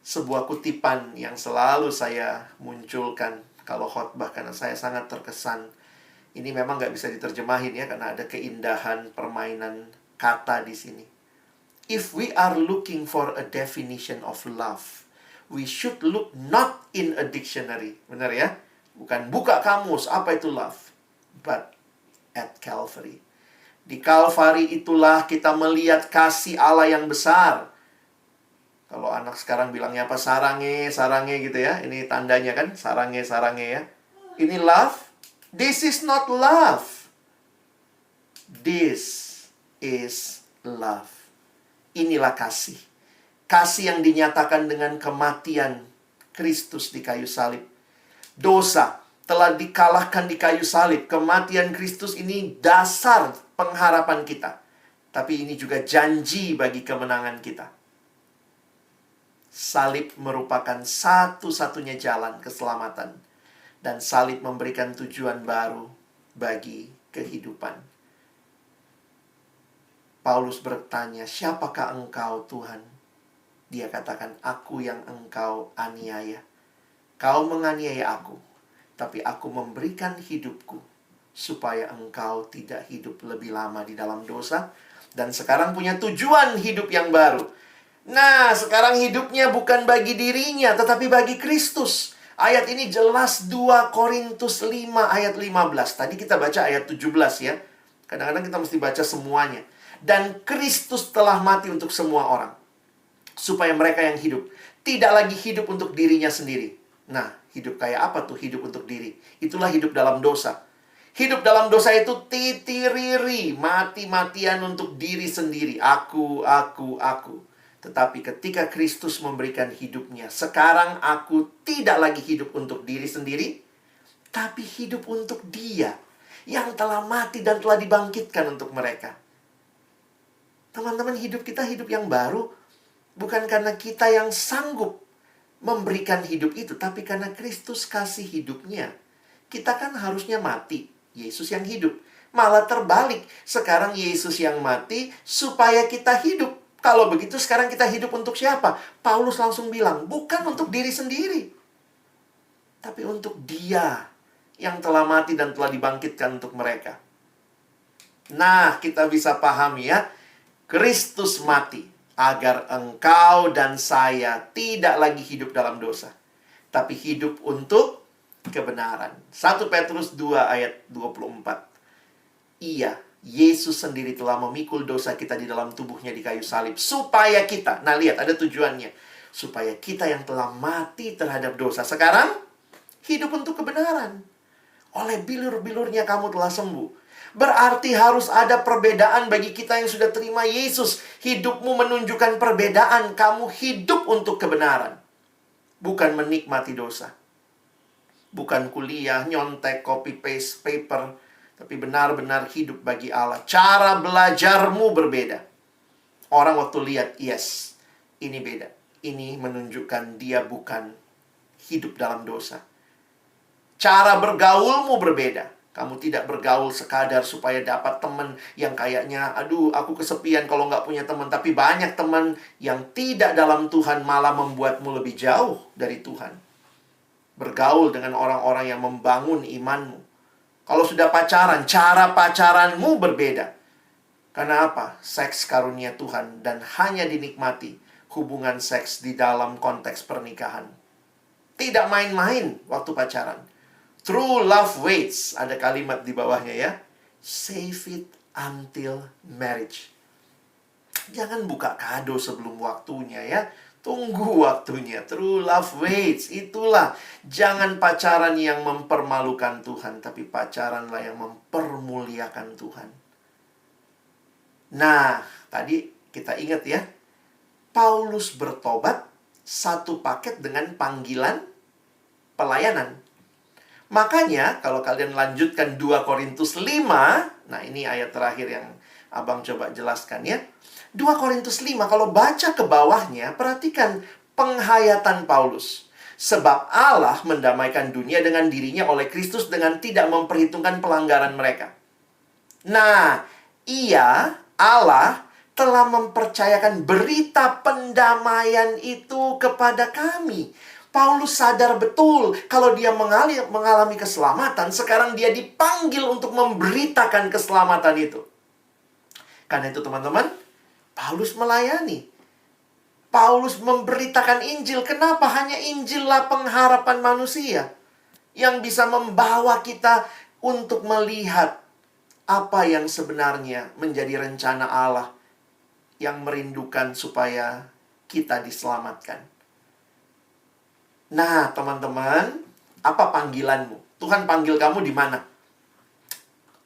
Sebuah kutipan yang selalu saya munculkan kalau khotbah, karena saya sangat terkesan. Ini memang nggak bisa diterjemahin ya, karena ada keindahan permainan kata di sini. If we are looking for a definition of love, we should look not in a dictionary. Benar ya? Bukan buka kamus, apa itu love? But at Calvary. Di Calvary itulah kita melihat kasih Allah yang besar. Kalau anak sekarang bilangnya apa? Sarange, sarange gitu ya. Ini tandanya kan, sarange, sarange ya. Ini love. This is not love. This is love. Inilah kasih. Kasih yang dinyatakan dengan kematian Kristus di kayu salib. Dosa telah dikalahkan di kayu salib. Kematian Kristus ini dasar pengharapan kita. Tapi ini juga janji bagi kemenangan kita. Salib merupakan satu-satunya jalan keselamatan. Dan salib memberikan tujuan baru bagi kehidupan. Paulus bertanya, siapakah engkau Tuhan? Dia katakan, aku yang engkau aniaya. Kau menganiaya aku, tapi aku memberikan hidupku supaya engkau tidak hidup lebih lama di dalam dosa. Dan sekarang punya tujuan hidup yang baru. Nah, sekarang hidupnya bukan bagi dirinya, tetapi bagi Kristus. Ayat ini jelas 2 Korintus 5 ayat 15. Tadi kita baca ayat 17 ya. Kadang-kadang kita mesti baca semuanya. Dan Kristus telah mati untuk semua orang, supaya mereka yang hidup tidak lagi hidup untuk dirinya sendiri. Nah, hidup kayak apa tuh hidup untuk diri? Itulah hidup dalam dosa. Hidup dalam dosa itu titiriri, mati-matian untuk diri sendiri. Aku. Tetapi ketika Kristus memberikan hidupnya, sekarang aku tidak lagi hidup untuk diri sendiri, tapi hidup untuk Dia yang telah mati dan telah dibangkitkan untuk mereka. Teman-teman, hidup kita hidup yang baru bukan karena kita yang sanggup memberikan hidup itu, tapi karena Kristus kasih hidupnya. Kita kan harusnya mati, Yesus yang hidup. Malah terbalik, sekarang Yesus yang mati supaya kita hidup. Kalau begitu sekarang kita hidup untuk siapa? Paulus langsung bilang, bukan untuk diri sendiri, tapi untuk Dia yang telah mati dan telah dibangkitkan untuk mereka. Nah, kita bisa pahami ya, Kristus mati agar engkau dan saya tidak lagi hidup dalam dosa, tapi hidup untuk kebenaran. 1 Petrus 2 ayat 24. Iya, Yesus sendiri telah memikul dosa kita di dalam tubuhnya di kayu salib. Supaya kita, nah lihat ada tujuannya. Supaya kita yang telah mati terhadap dosa sekarang hidup untuk kebenaran. Oleh bilur-bilurnya kamu telah sembuh. Berarti harus ada perbedaan bagi kita yang sudah terima Yesus. Hidupmu menunjukkan perbedaan. Kamu hidup untuk kebenaran, bukan menikmati dosa. Bukan kuliah, nyontek, copy paste paper, tapi benar-benar hidup bagi Allah. Cara belajarmu berbeda. Orang waktu lihat, yes, ini beda. Ini menunjukkan dia bukan hidup dalam dosa. Cara bergaulmu berbeda. Kamu tidak bergaul sekadar supaya dapat teman yang kayaknya, aduh, aku kesepian kalau nggak punya teman. Tapi banyak teman yang tidak dalam Tuhan malah membuatmu lebih jauh dari Tuhan. Bergaul dengan orang-orang yang membangun imanmu. Kalau sudah pacaran, cara pacaranmu berbeda. Karena apa? Seks karunia Tuhan dan hanya dinikmati hubungan seks di dalam konteks pernikahan. Tidak main-main waktu pacaran. True love waits. Ada kalimat di bawahnya ya. Save it until marriage. Jangan buka kado sebelum waktunya ya. Tunggu waktunya. True love waits. Itulah. Jangan pacaran yang mempermalukan Tuhan, tapi pacaranlah yang mempermuliakan Tuhan. Nah, tadi kita ingat ya. Paulus bertobat satu paket dengan panggilan pelayanan. Makanya kalau kalian lanjutkan 2 Korintus 5, nah ini ayat terakhir yang abang coba jelaskan ya. 2 Korintus 5, kalau baca ke bawahnya, perhatikan penghayatan Paulus. Sebab Allah mendamaikan dunia dengan dirinya oleh Kristus dengan tidak memperhitungkan pelanggaran mereka. Nah, Allah telah mempercayakan berita pendamaian itu kepada kami. Paulus sadar betul kalau dia mengalami keselamatan, sekarang dia dipanggil untuk memberitakan keselamatan itu. Karena itu teman-teman, Paulus melayani. Paulus memberitakan Injil. Kenapa? Hanya Injillah pengharapan manusia yang bisa membawa kita untuk melihat apa yang sebenarnya menjadi rencana Allah yang merindukan supaya kita diselamatkan. Nah, teman-teman, apa panggilanmu? Tuhan panggil kamu di mana?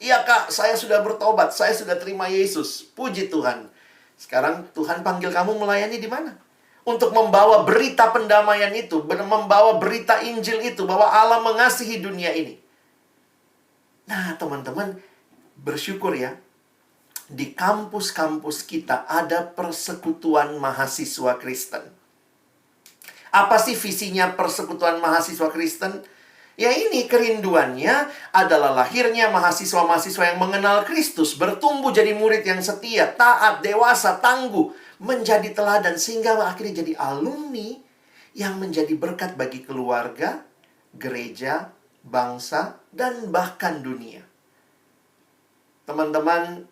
Iya kak, saya sudah bertobat, saya sudah terima Yesus. Puji Tuhan. Sekarang Tuhan panggil kamu melayani di mana? Untuk membawa berita pendamaian itu, membawa berita Injil itu, bahwa Allah mengasihi dunia ini. Nah, teman-teman, bersyukur ya. Di kampus-kampus kita ada persekutuan mahasiswa Kristen. Apa sih visinya persekutuan mahasiswa Kristen? Ya ini kerinduannya adalah lahirnya mahasiswa-mahasiswa yang mengenal Kristus, bertumbuh jadi murid yang setia, taat, dewasa, tangguh, menjadi teladan, sehingga akhirnya jadi alumni yang menjadi berkat bagi keluarga, gereja, bangsa, dan bahkan dunia. Teman-teman,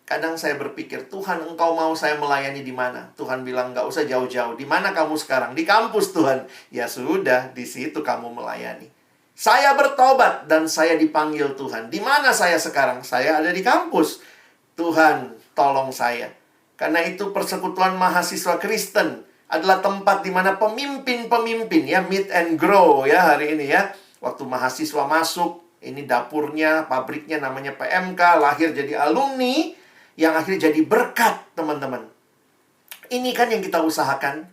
kadang saya berpikir, Tuhan, Engkau mau saya melayani di mana? Tuhan bilang, nggak usah jauh-jauh. Di mana kamu sekarang? Di kampus, Tuhan. Ya sudah, di situ kamu melayani. Saya bertobat dan saya dipanggil Tuhan. Di mana saya sekarang? Saya ada di kampus. Tuhan, tolong saya. Karena itu persekutuan mahasiswa Kristen adalah tempat di mana pemimpin-pemimpin ya meet and grow ya hari ini ya. Waktu mahasiswa masuk, ini dapurnya, pabriknya namanya PMK, lahir jadi alumni yang akhirnya jadi berkat, teman-teman. Ini kan yang kita usahakan.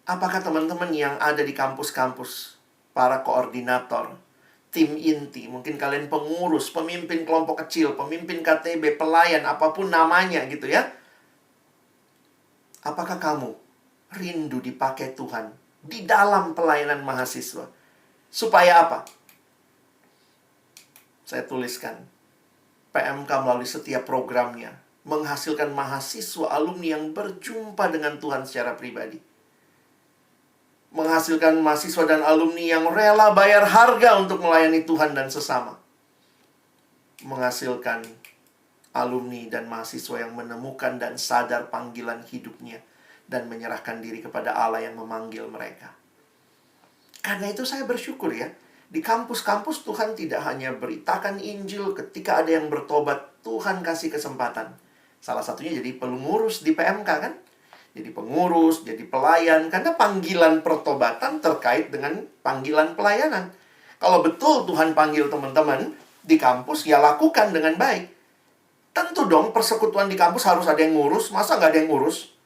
Apakah teman-teman yang ada di kampus-kampus, para koordinator, tim inti, mungkin kalian pengurus, pemimpin kelompok kecil, pemimpin KTB, pelayan, apapun namanya gitu ya. Apakah kamu rindu dipakai Tuhan di dalam pelayanan mahasiswa? Supaya apa? Saya tuliskan. PMK melalui setiap programnya menghasilkan mahasiswa alumni yang berjumpa dengan Tuhan secara pribadi. Menghasilkan mahasiswa dan alumni yang rela bayar harga untuk melayani Tuhan dan sesama. Menghasilkan alumni dan mahasiswa yang menemukan dan sadar panggilan hidupnya dan menyerahkan diri kepada Allah yang memanggil mereka. Karena itu saya bersyukur ya. Di kampus-kampus Tuhan tidak hanya beritakan Injil, ketika ada yang bertobat, Tuhan kasih kesempatan. Salah satunya jadi pengurus di PMK kan? Jadi pengurus, jadi pelayan. Karena panggilan pertobatan terkait dengan panggilan pelayanan. Kalau betul Tuhan panggil teman-teman di kampus, ya lakukan dengan baik. Tentu dong persekutuan di kampus harus ada yang ngurus. Masa nggak ada yang ngurus?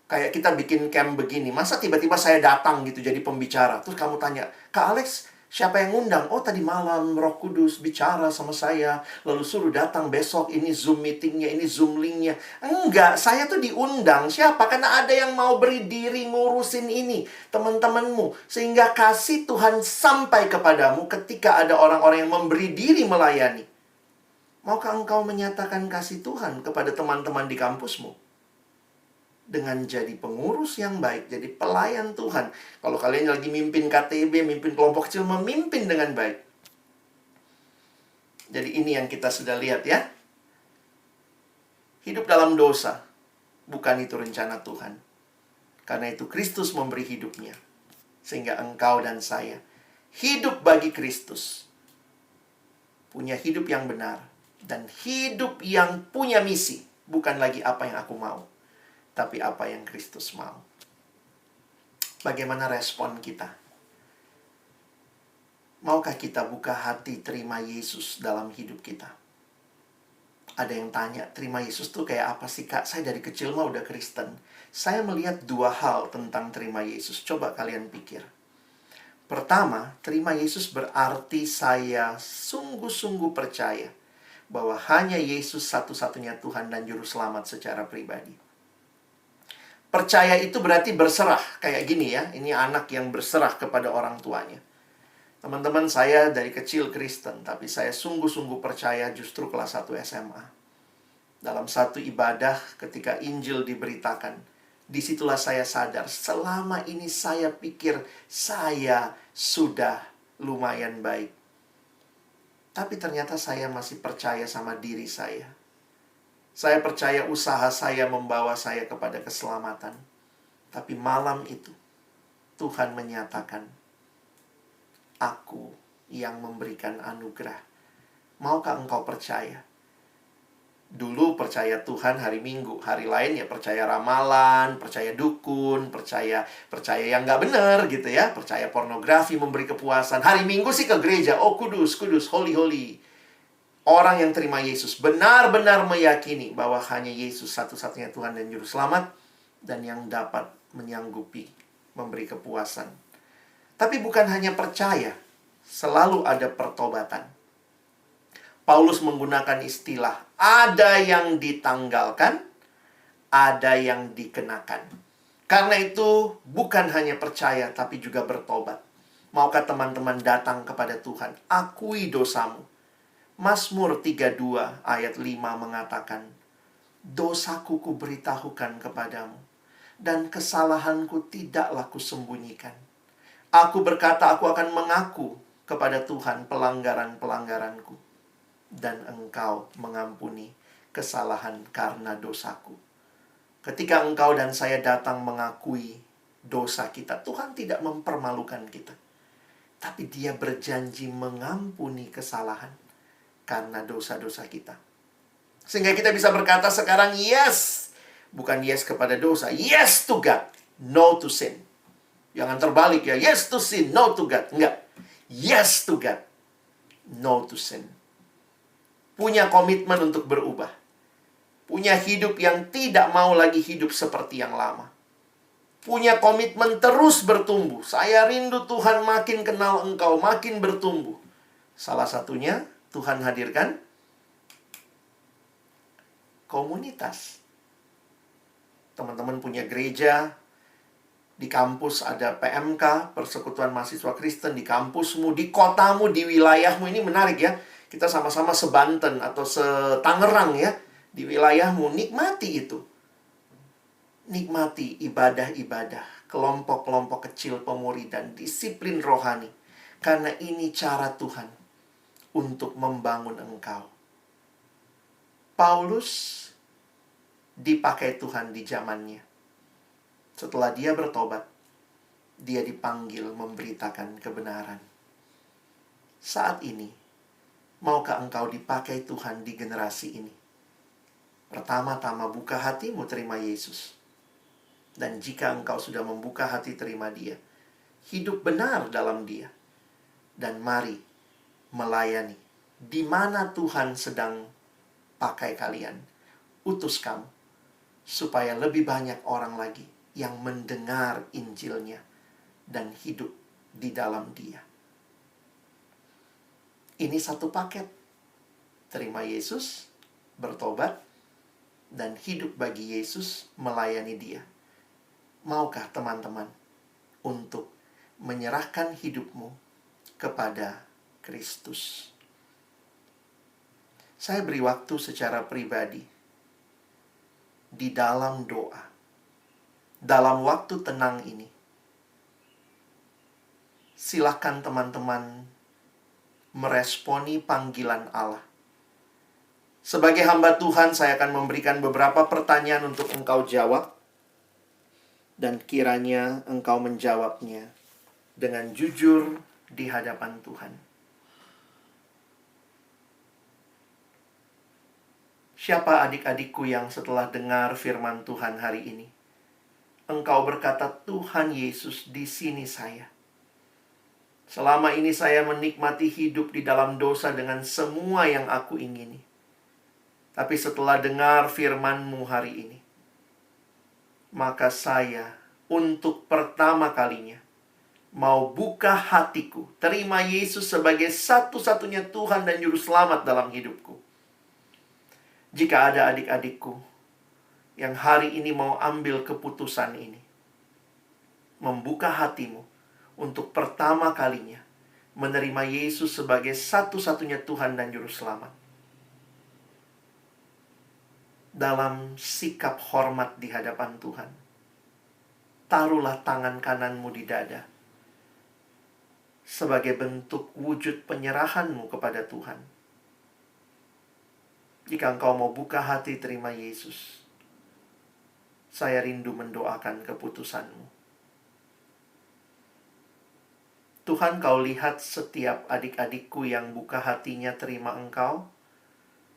Kayak kita bikin camp begini. Masa tiba-tiba saya datang gitu jadi pembicara. Terus kamu tanya, Kak Alex, siapa yang ngundang? Oh tadi malam Roh Kudus bicara sama saya. Lalu suruh datang besok. Ini Zoom meetingnya, ini Zoom linknya. Enggak, saya tuh diundang. Siapa? Karena ada yang mau beri diri ngurusin ini. Teman-temanmu. Sehingga kasih Tuhan sampai kepadamu ketika ada orang-orang yang memberi diri melayani. Maukah engkau menyatakan kasih Tuhan kepada teman-teman di kampusmu? Dengan jadi pengurus yang baik, jadi pelayan Tuhan. Kalau kalian lagi mimpin KTB, mimpin kelompok kecil, memimpin dengan baik. Jadi ini yang kita sudah lihat ya. Hidup dalam dosa, bukan itu rencana Tuhan. Karena itu Kristus memberi hidupnya. Sehingga engkau dan saya hidup bagi Kristus. Punya hidup yang benar. Dan hidup yang punya misi. Bukan lagi apa yang aku mau, tapi apa yang Kristus mau. Bagaimana respon kita? Maukah kita buka hati terima Yesus dalam hidup kita? Ada yang tanya, terima Yesus tuh kayak apa sih Kak? Saya dari kecil mah udah Kristen. Saya melihat dua hal tentang terima Yesus. Coba kalian pikir. Pertama, terima Yesus berarti saya sungguh-sungguh percaya bahwa hanya Yesus satu-satunya Tuhan dan Juru Selamat secara pribadi. Percaya itu berarti berserah. Kayak gini ya, ini anak yang berserah kepada orang tuanya. Teman-teman, saya dari kecil Kristen, tapi saya sungguh-sungguh percaya justru kelas 1 SMA. Dalam satu ibadah ketika Injil diberitakan, disitulah saya sadar, selama ini saya pikir saya sudah lumayan baik. Tapi ternyata saya masih percaya sama diri saya. Saya percaya usaha saya membawa saya kepada keselamatan. Tapi malam itu, Tuhan menyatakan, Aku yang memberikan anugerah. Maukah engkau percaya? Dulu percaya Tuhan hari Minggu, hari lain ya percaya ramalan, percaya dukun, percaya yang nggak bener gitu ya, percaya pornografi memberi kepuasan. Hari Minggu sih ke gereja, oh kudus, kudus, holy, holy. Orang yang terima Yesus benar-benar meyakini bahwa hanya Yesus satu-satunya Tuhan dan Juru Selamat, dan yang dapat menyanggupi memberi kepuasan. Tapi bukan hanya percaya, selalu ada pertobatan. Paulus menggunakan istilah, ada yang ditanggalkan, ada yang dikenakan. Karena itu, bukan hanya percaya, tapi juga bertobat. Maukah teman-teman datang kepada Tuhan? Akui dosamu. Mazmur 32 ayat 5 mengatakan, dosaku kuberitahukan kepadamu, dan kesalahanku tidaklah kusembunyikan. Aku berkata, aku akan mengaku kepada Tuhan pelanggaran-pelanggaranku, dan Engkau mengampuni kesalahan karena dosaku. Ketika engkau dan saya datang mengakui dosa kita, Tuhan tidak mempermalukan kita, tapi Dia berjanji mengampuni kesalahan karena dosa-dosa kita. Sehingga kita bisa berkata sekarang yes. Bukan yes kepada dosa, yes to God, no to sin. Jangan terbalik ya, yes to sin, no to God. Enggak, yes to God, no to sin. Punya komitmen untuk berubah. Punya hidup yang tidak mau lagi hidup seperti yang lama. Punya komitmen terus bertumbuh. Saya rindu Tuhan, makin kenal Engkau, makin bertumbuh. Salah satunya, Tuhan hadirkan komunitas. Teman-teman punya gereja, di kampus ada PMK, Persekutuan Mahasiswa Kristen, di kampusmu, di kotamu, di wilayahmu. Ini menarik ya. Kita sama-sama seBanten atau seTangerang ya. Di wilayahmu, nikmati itu. Nikmati ibadah-ibadah, kelompok-kelompok kecil pemuridan, disiplin rohani. Karena ini cara Tuhan untuk membangun engkau. Paulus dipakai Tuhan di zamannya. Setelah dia bertobat, dia dipanggil memberitakan kebenaran. Saat ini, maukah engkau dipakai Tuhan di generasi ini? Pertama-tama buka hatimu terima Yesus. Dan jika engkau sudah membuka hati terima Dia, hidup benar dalam Dia. Dan mari melayani. Di mana Tuhan sedang pakai kalian, utus kamu, supaya lebih banyak orang lagi yang mendengar Injilnya dan hidup di dalam Dia. Ini satu paket. Terima Yesus, bertobat, dan hidup bagi Yesus, melayani Dia. Maukah teman-teman untuk menyerahkan hidupmu kepada Kristus? Saya beri waktu secara pribadi di dalam doa, dalam waktu tenang ini. Silakan teman-teman meresponi panggilan Allah. Sebagai hamba Tuhan, saya akan memberikan beberapa pertanyaan untuk engkau jawab. Dan kiranya engkau menjawabnya dengan jujur di hadapan Tuhan. Siapa adik-adikku yang setelah dengar firman Tuhan hari ini, engkau berkata, Tuhan Yesus, di sini saya. Selama ini saya menikmati hidup di dalam dosa dengan semua yang aku ingini. Tapi setelah dengar firman-Mu hari ini, maka saya untuk pertama kalinya mau buka hatiku, terima Yesus sebagai satu-satunya Tuhan dan Juru Selamat dalam hidupku. Jika ada adik-adikku yang hari ini mau ambil keputusan ini, membuka hatimu untuk pertama kalinya menerima Yesus sebagai satu-satunya Tuhan dan Juru Selamat, dalam sikap hormat di hadapan Tuhan, taruhlah tangan kananmu di dada sebagai bentuk wujud penyerahanmu kepada Tuhan. Jika engkau mau buka hati terima Yesus, saya rindu mendoakan keputusanmu. Tuhan, kau lihat setiap adik-adikku yang buka hatinya terima Engkau,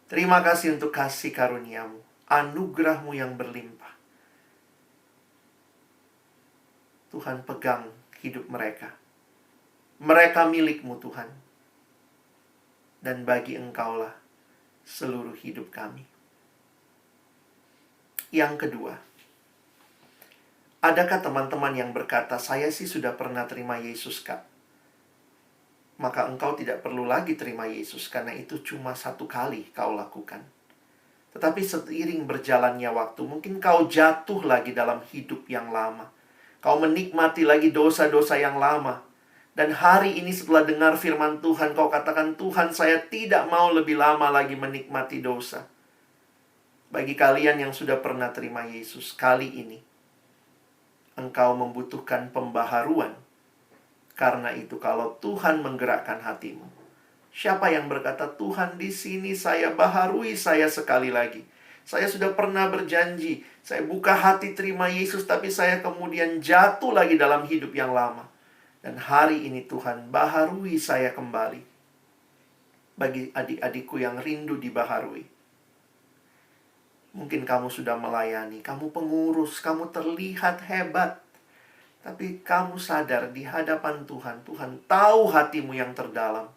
Terima kasih untuk kasih karunia-Mu, anugerah-Mu yang berlimpah. Tuhan, pegang hidup mereka. Mereka milik-Mu, Tuhan. Dan bagi Engkau-lah seluruh hidup kami. Yang kedua, adakah teman-teman yang berkata, saya sih sudah pernah terima Yesus, Kak. Maka engkau tidak perlu lagi terima Yesus, karena itu cuma satu kali kau lakukan. Tetapi seiring berjalannya waktu, mungkin kau jatuh lagi dalam hidup yang lama. Kau menikmati lagi dosa-dosa yang lama. Dan hari ini setelah dengar firman Tuhan, kau katakan, Tuhan, saya tidak mau lebih lama lagi menikmati dosa. Bagi kalian yang sudah pernah terima Yesus, kali ini engkau membutuhkan pembaharuan. Karena itu kalau Tuhan menggerakkan hatimu, siapa yang berkata, Tuhan, di sini saya baharui saya sekali lagi. Saya sudah pernah berjanji, saya buka hati terima Yesus, tapi saya kemudian jatuh lagi dalam hidup yang lama. Dan hari ini Tuhan baharui saya kembali. Bagi adik-adikku yang rindu dibaharui. Mungkin kamu sudah melayani, kamu pengurus, kamu terlihat hebat. Tapi kamu sadar di hadapan Tuhan, Tuhan tahu hatimu yang terdalam.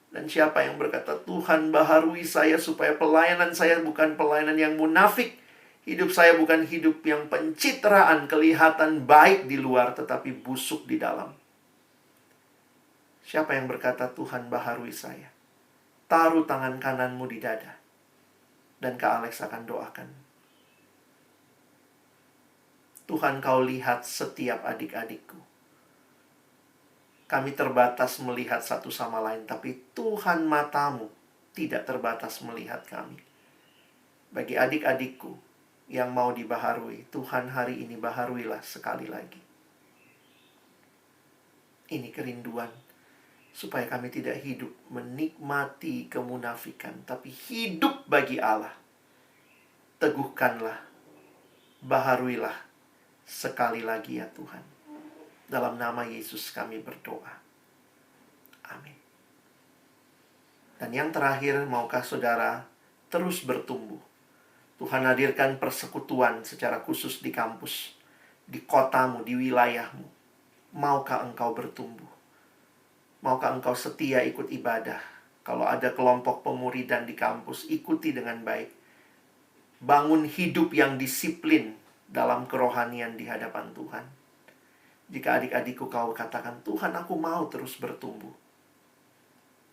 Dan siapa yang berkata, Tuhan baharui saya supaya pelayanan saya bukan pelayanan yang munafik. Hidup saya bukan hidup yang pencitraan, kelihatan baik di luar tetapi busuk di dalam. Siapa yang berkata, Tuhan baharui saya? Taruh tangan kananmu di dada. Dan Kak Alex akan doakan. Tuhan, kau lihat setiap adik-adikku. Kami terbatas melihat satu sama lain, tapi Tuhan matamu tidak terbatas melihat kami. Bagi adik-adikku yang mau dibaharui, Tuhan hari ini baharuilah sekali lagi. Ini kerinduan, supaya kami tidak hidup menikmati kemunafikan, tapi hidup bagi Allah. Teguhkanlah, baharuilah sekali lagi ya Tuhan. Dalam nama Yesus kami berdoa. Amin. Dan yang terakhir, maukah saudara terus bertumbuh? Tuhan hadirkan persekutuan secara khusus di kampus, di kotamu, di wilayahmu. Maukah engkau bertumbuh? Maukah engkau setia ikut ibadah? Kalau ada kelompok pemuridan di kampus, ikuti dengan baik. Bangun hidup yang disiplin dalam kerohanian di hadapan Tuhan. Jika adik-adikku kau katakan, Tuhan aku mau terus bertumbuh.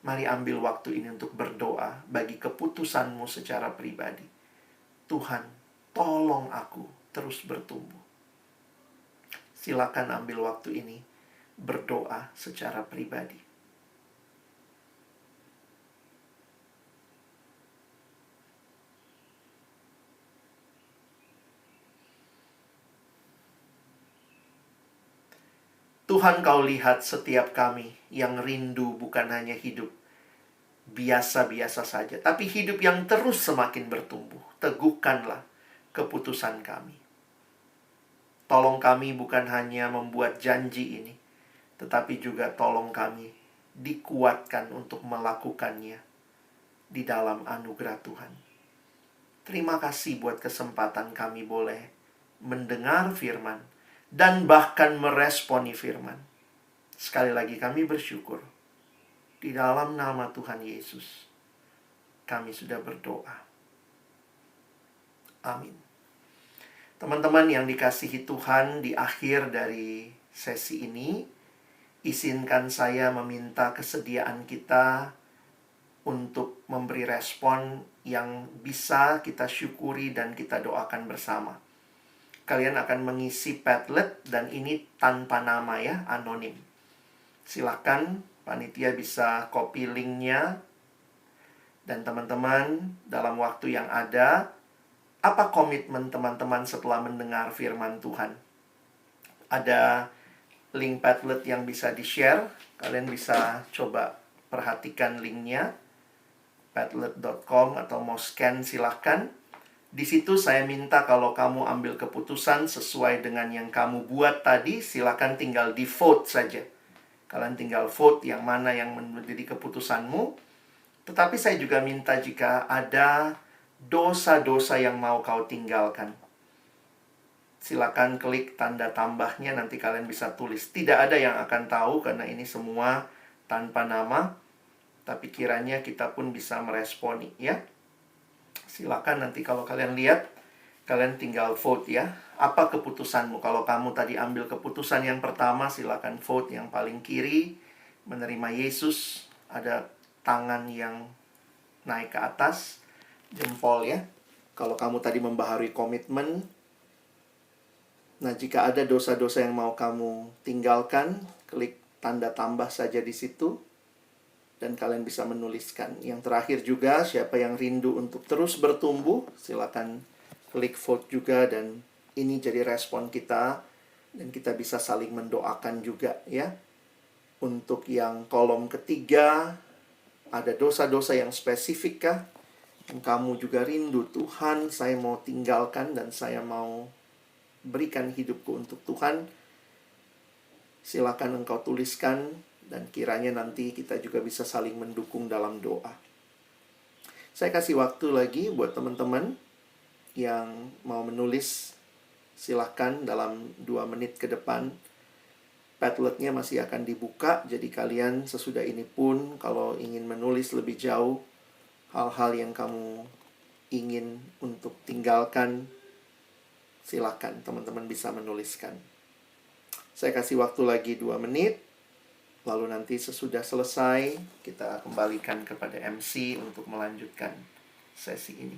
Mari ambil waktu ini untuk berdoa bagi keputusanmu secara pribadi. Tuhan, tolong aku terus bertumbuh. Silakan ambil waktu ini berdoa secara pribadi. Tuhan, kau lihat setiap kami yang rindu bukan hanya hidup biasa-biasa saja, tapi hidup yang terus semakin bertumbuh. Teguhkanlah keputusan kami. Tolong kami bukan hanya membuat janji ini, tetapi juga tolong kami dikuatkan untuk melakukannya di dalam anugerah Tuhan. Terima kasih buat kesempatan kami boleh mendengar firman dan bahkan meresponi firman. Sekali lagi kami bersyukur. Di dalam nama Tuhan Yesus, kami sudah berdoa. Amin. Teman-teman yang dikasihi Tuhan, di akhir dari sesi ini, izinkan saya meminta kesediaan kita untuk memberi respon yang bisa kita syukuri dan kita doakan bersama. Kalian akan mengisi Padlet dan ini tanpa nama ya, anonim. Silakan panitia bisa copy linknya. Dan teman-teman, dalam waktu yang ada, apa komitmen teman-teman setelah mendengar firman Tuhan? Ada link Padlet yang bisa di-share. Kalian bisa coba perhatikan linknya. Padlet.com atau mau scan silahkan. Di situ saya minta kalau kamu ambil keputusan sesuai dengan yang kamu buat tadi, silakan tinggal di vote saja. Kalian tinggal vote yang mana yang menjadi keputusanmu. Tetapi saya juga minta jika ada dosa-dosa yang mau kau tinggalkan, silakan klik tanda tambahnya, nanti kalian bisa tulis. Tidak ada yang akan tahu karena ini semua tanpa nama, tapi kiranya kita pun bisa meresponi ya. Silakan nanti kalau kalian lihat, kalian tinggal vote ya. Apa keputusanmu? Kalau kamu tadi ambil keputusan yang pertama, silakan vote yang paling kiri, menerima Yesus. Ada tangan yang naik ke atas, jempol ya. Kalau kamu tadi membaharui komitmen. Nah, jika ada dosa-dosa yang mau kamu tinggalkan, klik tanda tambah saja di situ. Dan kalian bisa menuliskan. Yang terakhir juga, siapa yang rindu untuk terus bertumbuh, silakan klik vote juga. Dan ini jadi respon kita. Dan kita bisa saling mendoakan juga ya. Untuk yang kolom ketiga, ada dosa-dosa yang spesifik kah? Yang kamu juga rindu, Tuhan, saya mau tinggalkan dan saya mau berikan hidupku untuk Tuhan. Silakan engkau tuliskan. Dan kiranya nanti kita juga bisa saling mendukung dalam doa. Saya kasih waktu lagi buat teman-teman yang mau menulis. Silakan dalam 2 menit ke depan. Padletnya masih akan dibuka. Jadi kalian sesudah ini pun kalau ingin menulis lebih jauh, hal-hal yang kamu ingin untuk tinggalkan, silakan teman-teman bisa menuliskan. Saya kasih waktu lagi 2 menit. Lalu nanti sesudah selesai, kita kembalikan kepada MC untuk melanjutkan sesi ini.